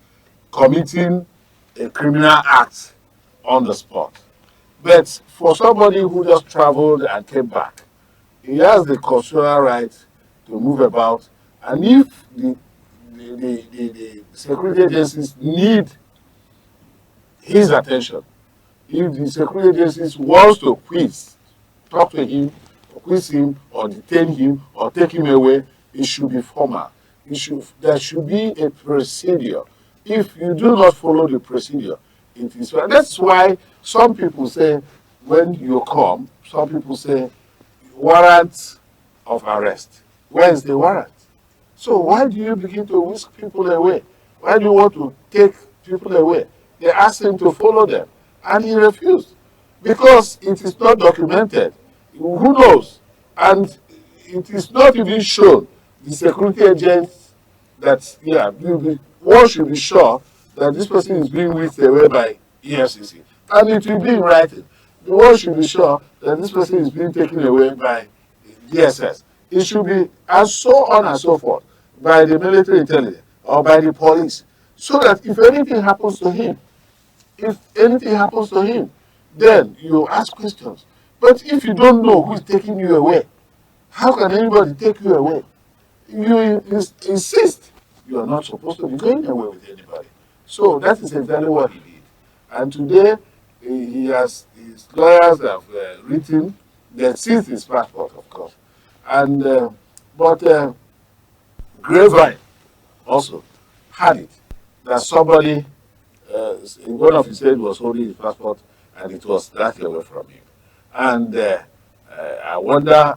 committing a criminal act on the spot. But for somebody who just traveled and came back, he has the constitutional right to move about. And if the security agencies need his attention, if the security agencies wants to talk to him, or quiz him, or detain him, or take him away, it should be formal. There should be a procedure. If you do not follow the procedure, it is. That's why some people say when you come, some people say warrant of arrest. Where is the warrant? So why do you begin to whisk people away? Why do you want to take people away? They asked him to follow them, and he refused because it is not documented. Who knows? And it is not even shown. The security agents that, yeah, one should be sure that this person is being whisked away by EFCC. And it will be in writing. The one should be sure that this person is being taken away by DSS. It should be, and so on and so forth, by the military intelligence or by the police, so that if anything happens to him, then you ask questions. But if you don't know who is taking you away, how can anybody take you away? You insist you are not supposed to be going away with anybody. So that is exactly what he did. And today, his lawyers have written, they seized his passport, of course. And but Grapevine also had it, that somebody, one of his aides was holding his passport, and it was that away from him. And I wonder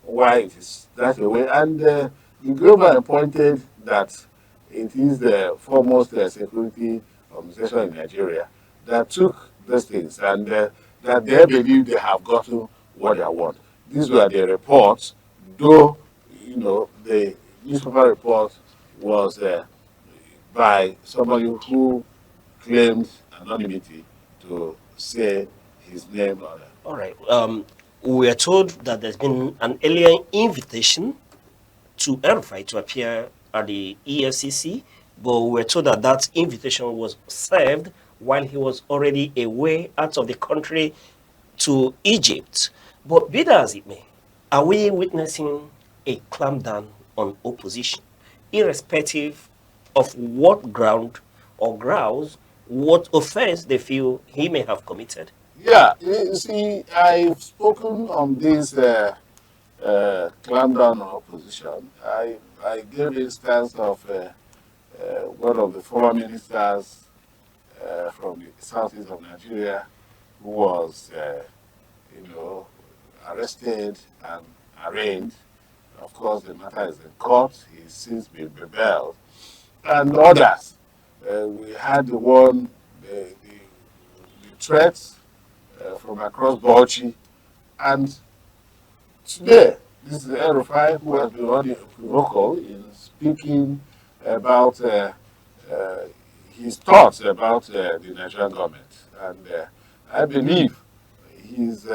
why it is that way. And the Grapevine pointed that it is the foremost security organization in Nigeria that took these things, and that they believe they have gotten what they want. These were the reports, though, you know, the newspaper report was by somebody who claimed anonymity to say his name on it. All right. We are told that there's been an earlier invitation to Erufai to appear at the EFCC, but we were told that that invitation was served while he was already away out of the country to Egypt. But be that as it may, are we witnessing a clampdown on opposition, irrespective of what ground or grounds, what offense they feel he may have committed? Yeah, you see, I've spoken on this clampdown on opposition. I gave instance of one of the former ministers from the southeast of Nigeria who was, arrested and arraigned. Of course, the matter is in court. He's since been rebelled. And others. We had the one, the threats from across Bauchi. And today, this is Erufai who has been running vocal in speaking about his thoughts about the Nigerian government. And I believe he's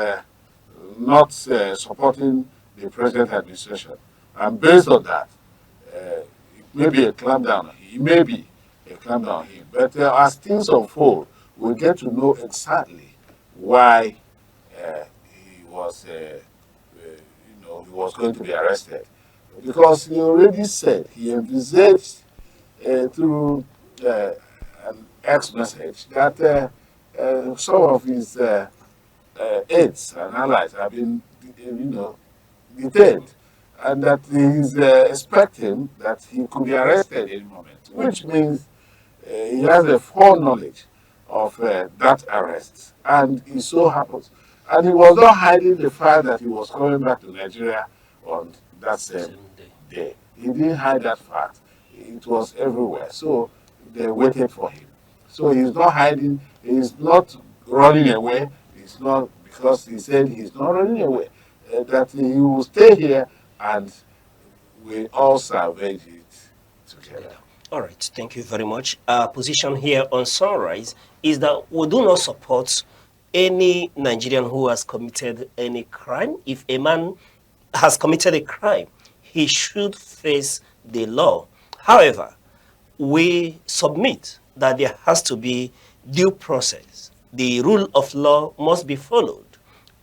not supporting the present administration. And based on that, it may be a clampdown. It may be a clampdown on him. But as things unfold, we'll get to know exactly why he was, he was going to be arrested. Because he already said, he envisaged through an X message that some of his aides and allies have been, detained, and that he's expecting that he could be arrested any moment, which means he has a foreknowledge of that arrest, and it so happens. And he was not hiding the fact that he was coming back to Nigeria on that same day. He didn't hide that fact. It was everywhere. So they waited for him. So he's not hiding. He's not running away. It's not because he said he's not running away. That he will stay here and we all salvage it together. All right, thank you very much. Our position here on Sunrise is that we do not support any Nigerian who has committed any crime, if a man has committed a crime, he should face the law. However, we submit that there has to be due process. The rule of law must be followed.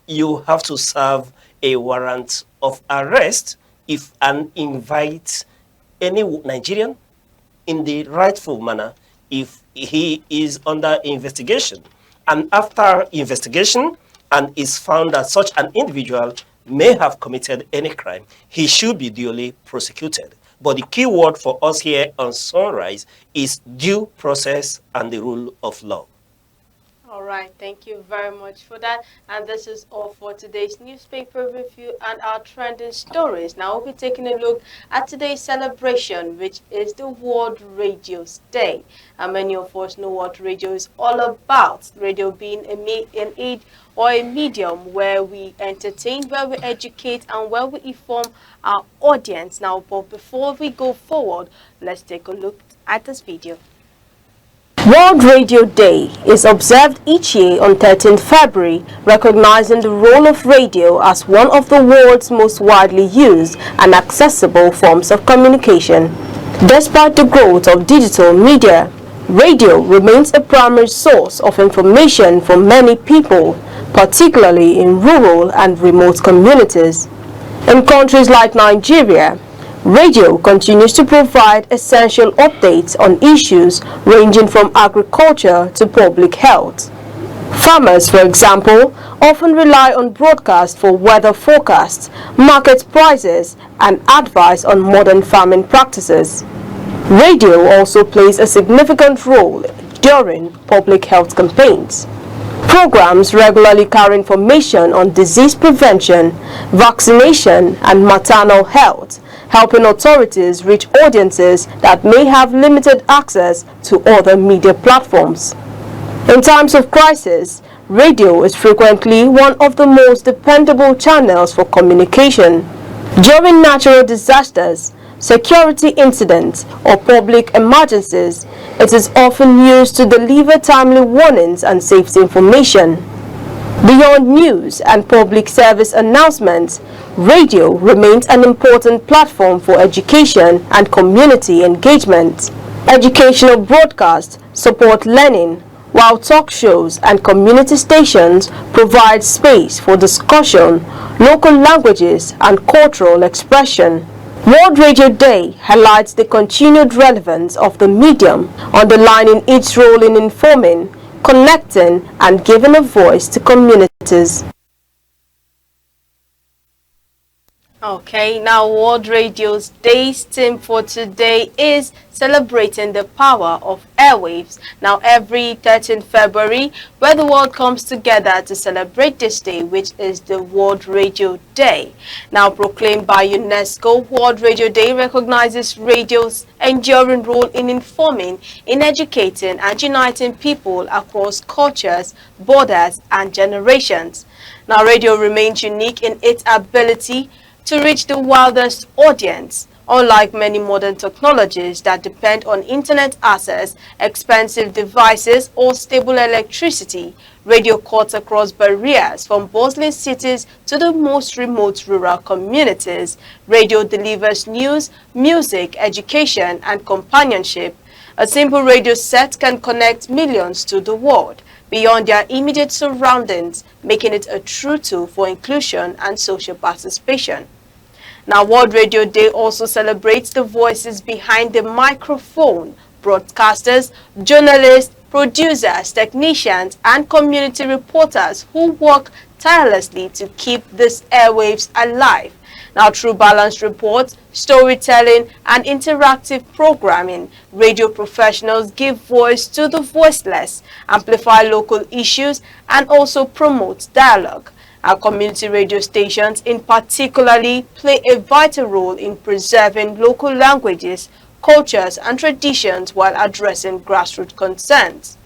You have to serve a warrant of arrest if and invite any Nigerian in the rightful manner if he is under investigation. And after investigation and is found that such an individual may have committed any crime, he should be duly prosecuted. But the key word for us here on Sunrise is due process and the rule of law. All right, thank you very much for that. And this is all for today's newspaper review and our trending stories. Now we'll be taking a look at today's celebration, which is the World Radio Day. And many of us know what radio is all about. Radio being an aid or a medium where we entertain, where we educate, and where we inform our audience. Now, but before we go forward, let's take a look at this video. World Radio Day is observed each year on 13th February, recognizing the role of radio as one of the world's most widely used and accessible forms of communication. Despite the growth of digital media, radio remains a primary source of information for many people, particularly in rural and remote communities. In countries like Nigeria, radio continues to provide essential updates on issues ranging from agriculture to public health. Farmers, for example, often rely on broadcast for weather forecasts, market prices, and advice on modern farming practices. Radio also plays a significant role during public health campaigns. Programs regularly carry information on disease prevention, vaccination, and maternal health, helping authorities reach audiences that may have limited access to other media platforms. In times of crisis, radio is frequently one of the most dependable channels for communication. During natural disasters, security incidents, or public emergencies, it is often used to deliver timely warnings and safety information. Beyond news and public service announcements, radio remains an important platform for education and community engagement. Educational broadcasts support learning, while talk shows and community stations provide space for discussion, local languages, and cultural expression. World Radio Day highlights the continued relevance of the medium, underlining its role in informing, connecting, and giving a voice to communities. Okay, now World Radio Day's theme for today is celebrating the power of airwaves. Now every 13th February, where the world comes together to celebrate this day, which is the World Radio Day. Now proclaimed by UNESCO, World Radio Day recognizes radio's enduring role in informing, in educating, and uniting people across cultures, borders, and generations. Now radio remains unique in its ability to reach the widest audience. Unlike many modern technologies that depend on internet access, expensive devices, or stable electricity, radio cuts across barriers from bustling cities to the most remote rural communities. Radio delivers news, music, education, and companionship. A simple radio set can connect millions to the world beyond their immediate surroundings, making it a true tool for inclusion and social participation. Now, World Radio Day also celebrates the voices behind the microphone: broadcasters, journalists, producers, technicians, and community reporters who work tirelessly to keep these airwaves alive. Now, through balanced reports, storytelling, and interactive programming, radio professionals give voice to the voiceless, amplify local issues, and also promote dialogue. Our community radio stations in particularly play a vital role in preserving local languages, cultures, and traditions while addressing grassroots concerns.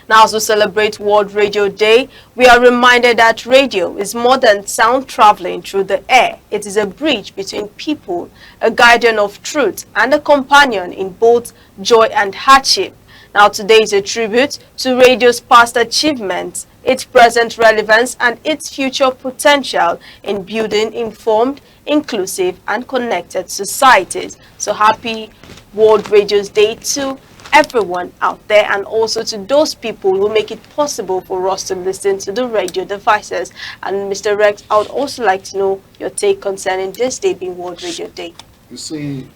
Now, as we celebrate World Radio Day, we are reminded that radio is more than sound traveling through the air. It is a bridge between people, a guardian of truth, and a companion in both joy and hardship. Now, today is a tribute to radio's past achievements, its present relevance and its future potential in building informed, inclusive and connected societies. So happy World Radio Day to everyone out there, and also to those people who make it possible for us to listen to the radio devices. And Mr. Rex, I would also like to know your take concerning this day being World Radio Day. You see,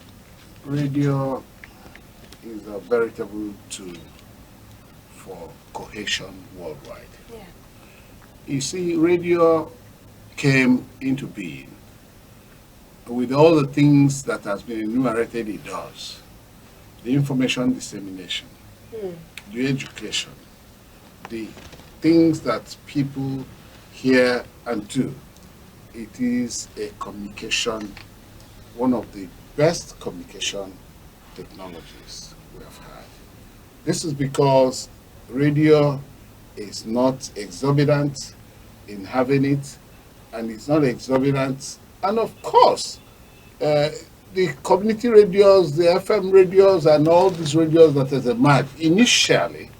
radio is a veritable tool for cohesion worldwide. Yeah. You see, radio came into being with all the things that has been enumerated it does. The information dissemination, the education, the things that people hear and do. It is a communication, one of the best communication technologies we have had. This is because radio is not exorbitant in having it, and it's not exorbitant. And of course, the community radios, the FM radios, and all these radios that has emerged, initially,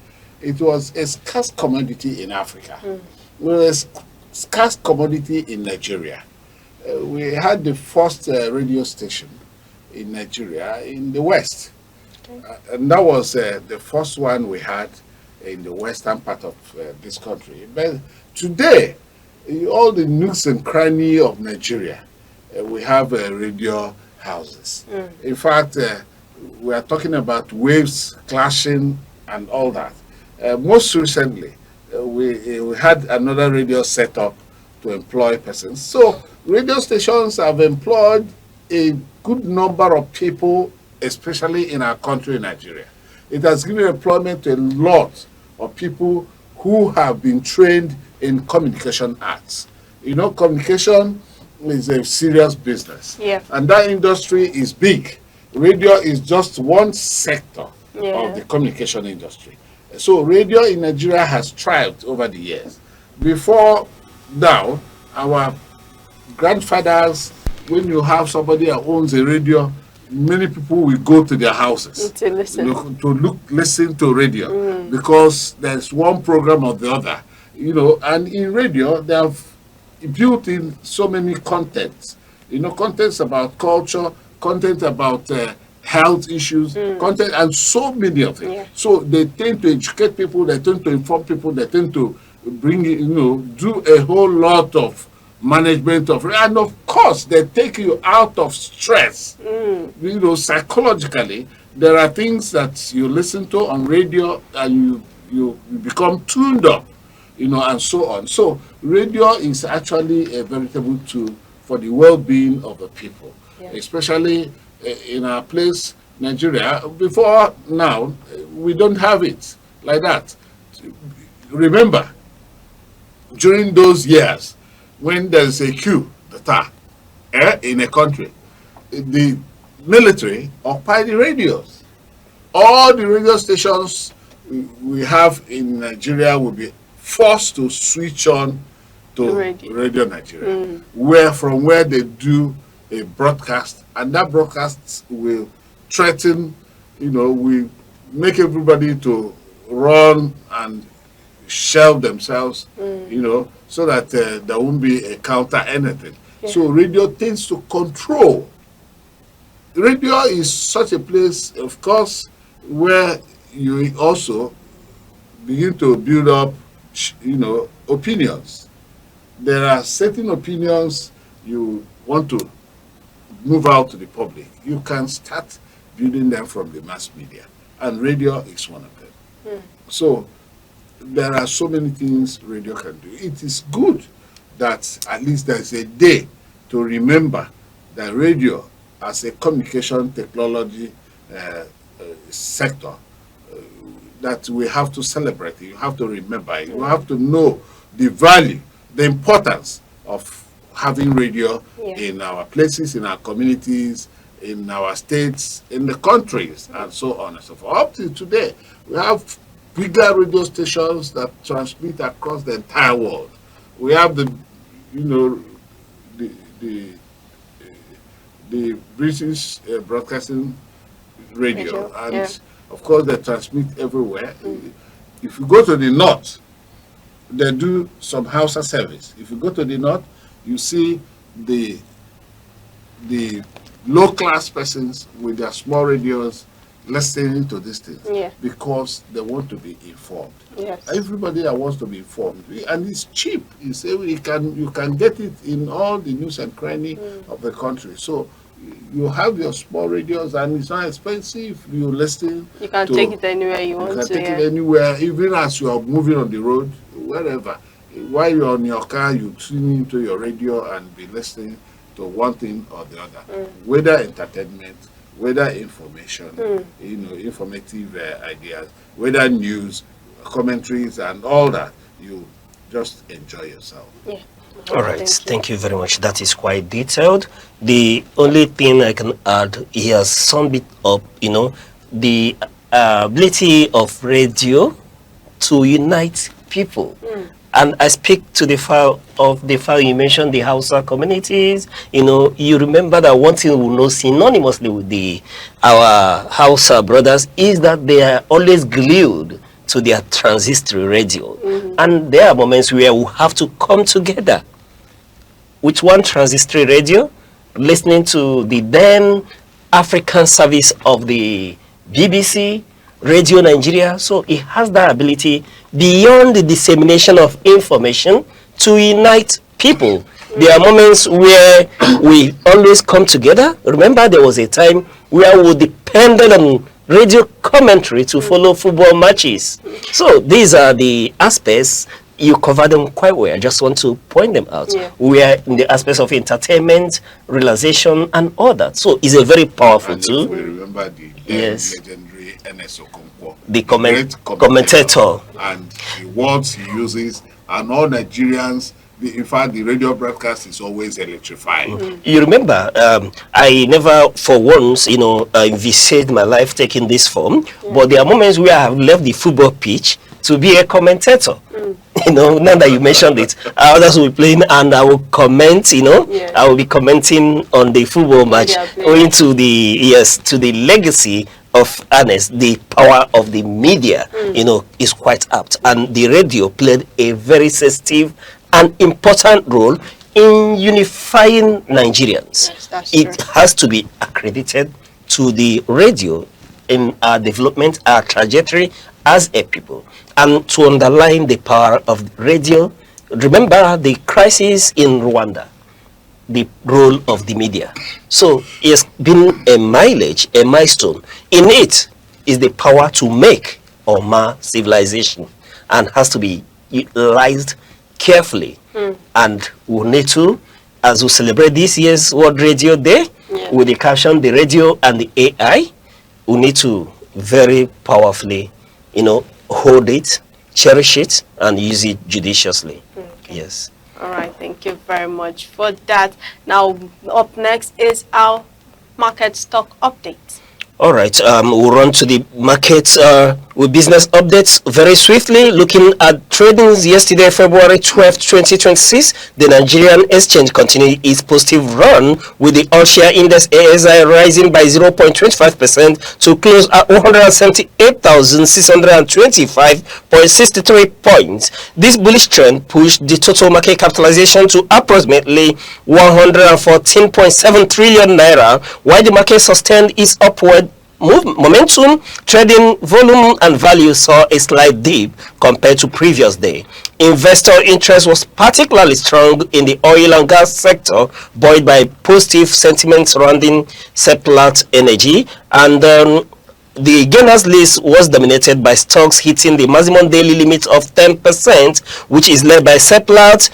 it was a scarce commodity in Africa. It was a scarce commodity in Nigeria. We had the first radio station in Nigeria in the West. And that was the first one we had in the western part of this country. But today, all the nooks and crannies of Nigeria, we have radio houses. In fact, we are talking about waves clashing and all that. Most recently, we had another radio set up to employ persons. So radio stations have employed a good number of people, especially in our country, Nigeria. It has given employment to a lot of people who have been trained in communication arts. You know, communication is a serious business. Yeah. And that industry is big. Radio is just one sector of the communication industry. So radio in Nigeria has thrived over the years. Before now, our grandfathers, when you have somebody that owns a radio, many people will go to their houses To listen. listen to radio, because there's one program or the other, you know. And in radio, they have built in so many contents, you know, contents about culture, content about health issues, content, and so many of it. Yeah. So they tend to educate people, they tend to inform people, they tend to bring, you know, do a whole lot of management of, and of course they take you out of stress. You know, psychologically, there are things that you listen to on radio and you become tuned up, you know, and so on. So radio is actually a veritable tool for the well-being of the people, especially in our place, Nigeria. Before now, we don't have it like that. Remember, during those years, when there's a coup d'etat in a country, the military occupy the radios. All the radio stations we have in Nigeria will be forced to switch on to Radio Nigeria, from where they do a broadcast, and that broadcast will threaten, you know, we make everybody to run and shelve themselves, you know, so that there won't be a counter anything. So radio tends to control. Radio is such a place, of course, where you also begin to build up, you know, opinions. There are certain opinions you want to move out to the public. You can start building them from the mass media, and radio is one of them. So there are so many things radio can do. It is good that at least there's a day to remember that radio as a communication technology sector that we have to celebrate. You have to remember it. You have to know the value, the importance of having radio in our places, in our communities, in our states, in the countries, and so on and so forth. Up to today, we have bigger radio stations that transmit across the entire world. We have the, you know, the British broadcasting radio, and of course they transmit everywhere. If you go to the north, they do some Hausa service. If you go to the north, you see the low class persons with their small radios listening to these things because they want to be informed. Yes. Everybody that wants to be informed, and it's cheap. You say you can get it in all the news and cranny of the country. So you have your small radios, and it's not expensive. You listen. You can take it anywhere you want to. You can take it anywhere, even as you are moving on the road, wherever. While you're on your car, you tune into your radio and be listening to one thing or the other, whether entertainment, whether information, informative ideas, whether news, commentaries, and all that. You just enjoy yourself. Yeah. All right, thank you very much. That is quite detailed. The only thing I can add here, sum it up, the ability of radio to unite people. And I speak to the file you mentioned, the Hausa communities. You remember that one thing we know synonymously with our Hausa brothers is that they are always glued to their transistor radio. And there are moments where we have to come together with one transistor radio, listening to the then African service of the BBC, Radio Nigeria. So it has that ability beyond the dissemination of information to unite people. There are moments where we always come together. Remember, there was a time where we depended on radio commentary to follow football matches. So these are the aspects. You cover them quite well. I just want to point them out. We are in the aspects of entertainment, realization, and all that. So it's a very powerful tool. We remember the legendary NS Okonkwo, the commentator, and the words he uses, and all Nigerians. In fact, the radio broadcast is always electrifying. You remember, I never, for once, envisaged my life taking this form. But there are moments where I have left the football pitch to be a commentator. Now that you mentioned it, others will be playing and I will comment, I will be commenting on the football match, owing to the legacy of ANEKE. The power of the media, is quite apt. And the radio played a very sensitive and important role in unifying Nigerians. Yes, it has to be accredited to the radio in our development, our trajectory as a people. And to underline the power of radio, remember the crisis in Rwanda, the role of the media. So it's been a milestone. In it is the power to make or mar civilization, and has to be utilized carefully. And we'll need to, as we celebrate this year's World Radio Day, with the caption, the radio and the AI, we need to very powerfully, hold it, cherish it, and use it judiciously. Yes. All right, thank you very much for that. Now, up next is our market stock update. All right, we'll run to the markets with business updates very swiftly. Looking at tradings yesterday, February 12th, 2026, the Nigerian exchange continued its positive run with the all-share index ASI rising by 0.25% to close at 178,625.63 points. This bullish trend pushed the total market capitalization to approximately 114.7 trillion naira, while the market sustained its upward momentum. Trading volume and value saw a slight dip compared to previous day. Investor interest was particularly strong in the oil and gas sector, buoyed by positive sentiment surrounding Seplat Energy, and the gainers list was dominated by stocks hitting the maximum daily limit of 10%, which is led by Seplat,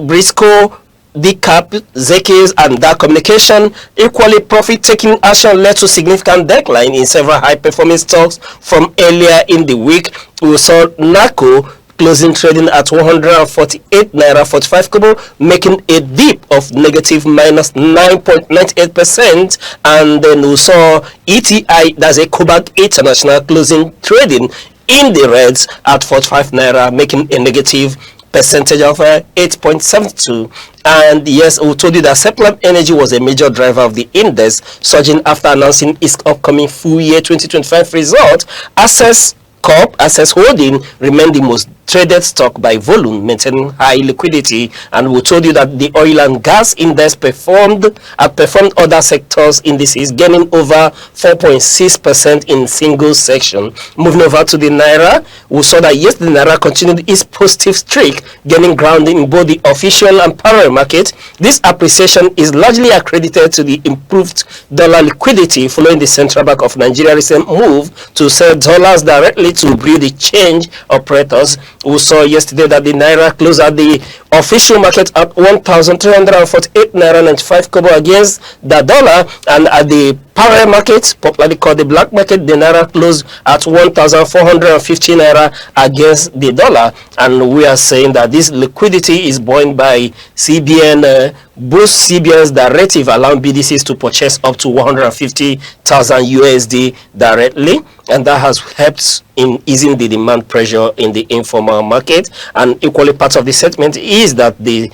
Briscoe, DCAP, Zekis, and Dark Communication. Equally, profit-taking action led to significant decline in several high-performing stocks from earlier in the week. We saw NACO closing trading at 148 naira 45 kobo, making a dip of negative minus 9.98%. And then we saw ETI, that's a Kodak International, closing trading in the reds at 45 naira, making a negative percentage of 8.72. And yes, we told you that Seplat Energy was a major driver of the index, surging after announcing its upcoming full year 2025 result. Access Corp Access Holding remained the most traded stock by volume, maintaining high liquidity. And we told you that the oil and gas index outperformed other sectors indices, gaining over 4.6% in single section. Moving over to the Naira, we saw that yes, the Naira continued its positive streak, gaining ground in both the official and parallel market. This appreciation is largely accredited to the improved dollar liquidity following the Central Bank of Nigeria recent move to sell dollars directly to bureau de change operators. We saw yesterday that the Naira closed at the official market at 1,348 Naira 95 kobo against the dollar, and at the parallel market, popularly called the black market, the Naira closed at 1,450 Naira against the dollar. And we are saying that this liquidity is buoyed by CBN, boost CBN's directive allowing BDCs to purchase up to 150,000 USD directly, and that has helped in easing the demand pressure in the informal market. And equally part of the settlement is that the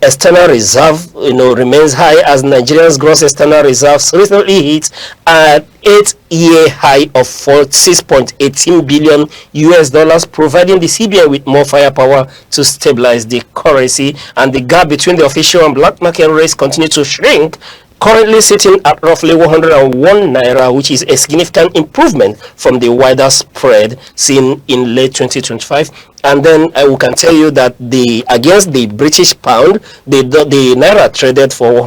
external reserve remains high, as Nigeria's gross external reserves recently hit at 8-year high of 46.18 billion US dollars, providing the CBN with more firepower to stabilize the currency. And the gap between the official and black market rates continue to shrink, currently sitting at roughly 101 Naira, which is a significant improvement from the wider spread seen in late 2025. And then we can tell you that against the British pound, the Naira traded for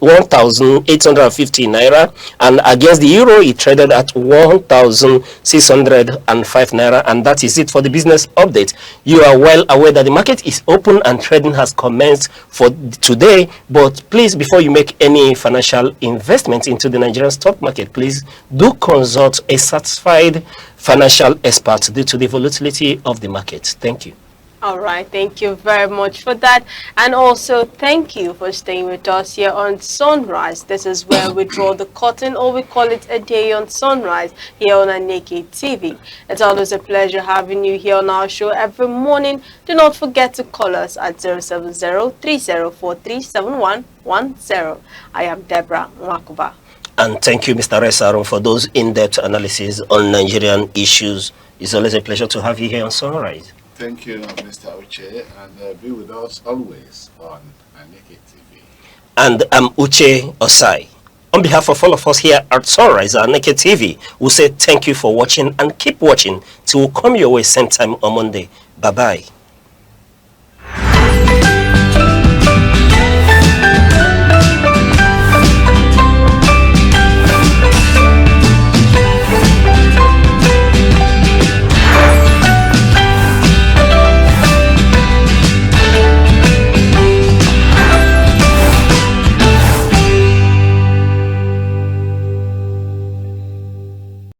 1,850 Naira, and against the euro it traded at 1,605 Naira. And that is it for the business update. You are well aware that the market is open and trading has commenced for today, but please, before you make any financial investment into the Nigerian stock market, please do consult a certified financial expert due to the volatility of the market. Thank you. All right, thank you very much for that. And also thank you for staying with us here on Sunrise. This is where we draw the curtain, or we call it a day on Sunrise, here on ANEKE TV. It's always a pleasure having you here on our show every morning. Do not forget to call us at 070-3043-7110. I am Deborah Mwakuba. And thank you, Mr. Resaron, for those in-depth analysis on Nigerian issues. It's always a pleasure to have you here on Sunrise. Thank you, Mr. Uche, and be with us always on ANEKE TV. And I'm Uche Osai. On behalf of all of us here at Sunrise ANEKE TV, we say thank you for watching, and keep watching till we come your way same time on Monday. Bye-bye.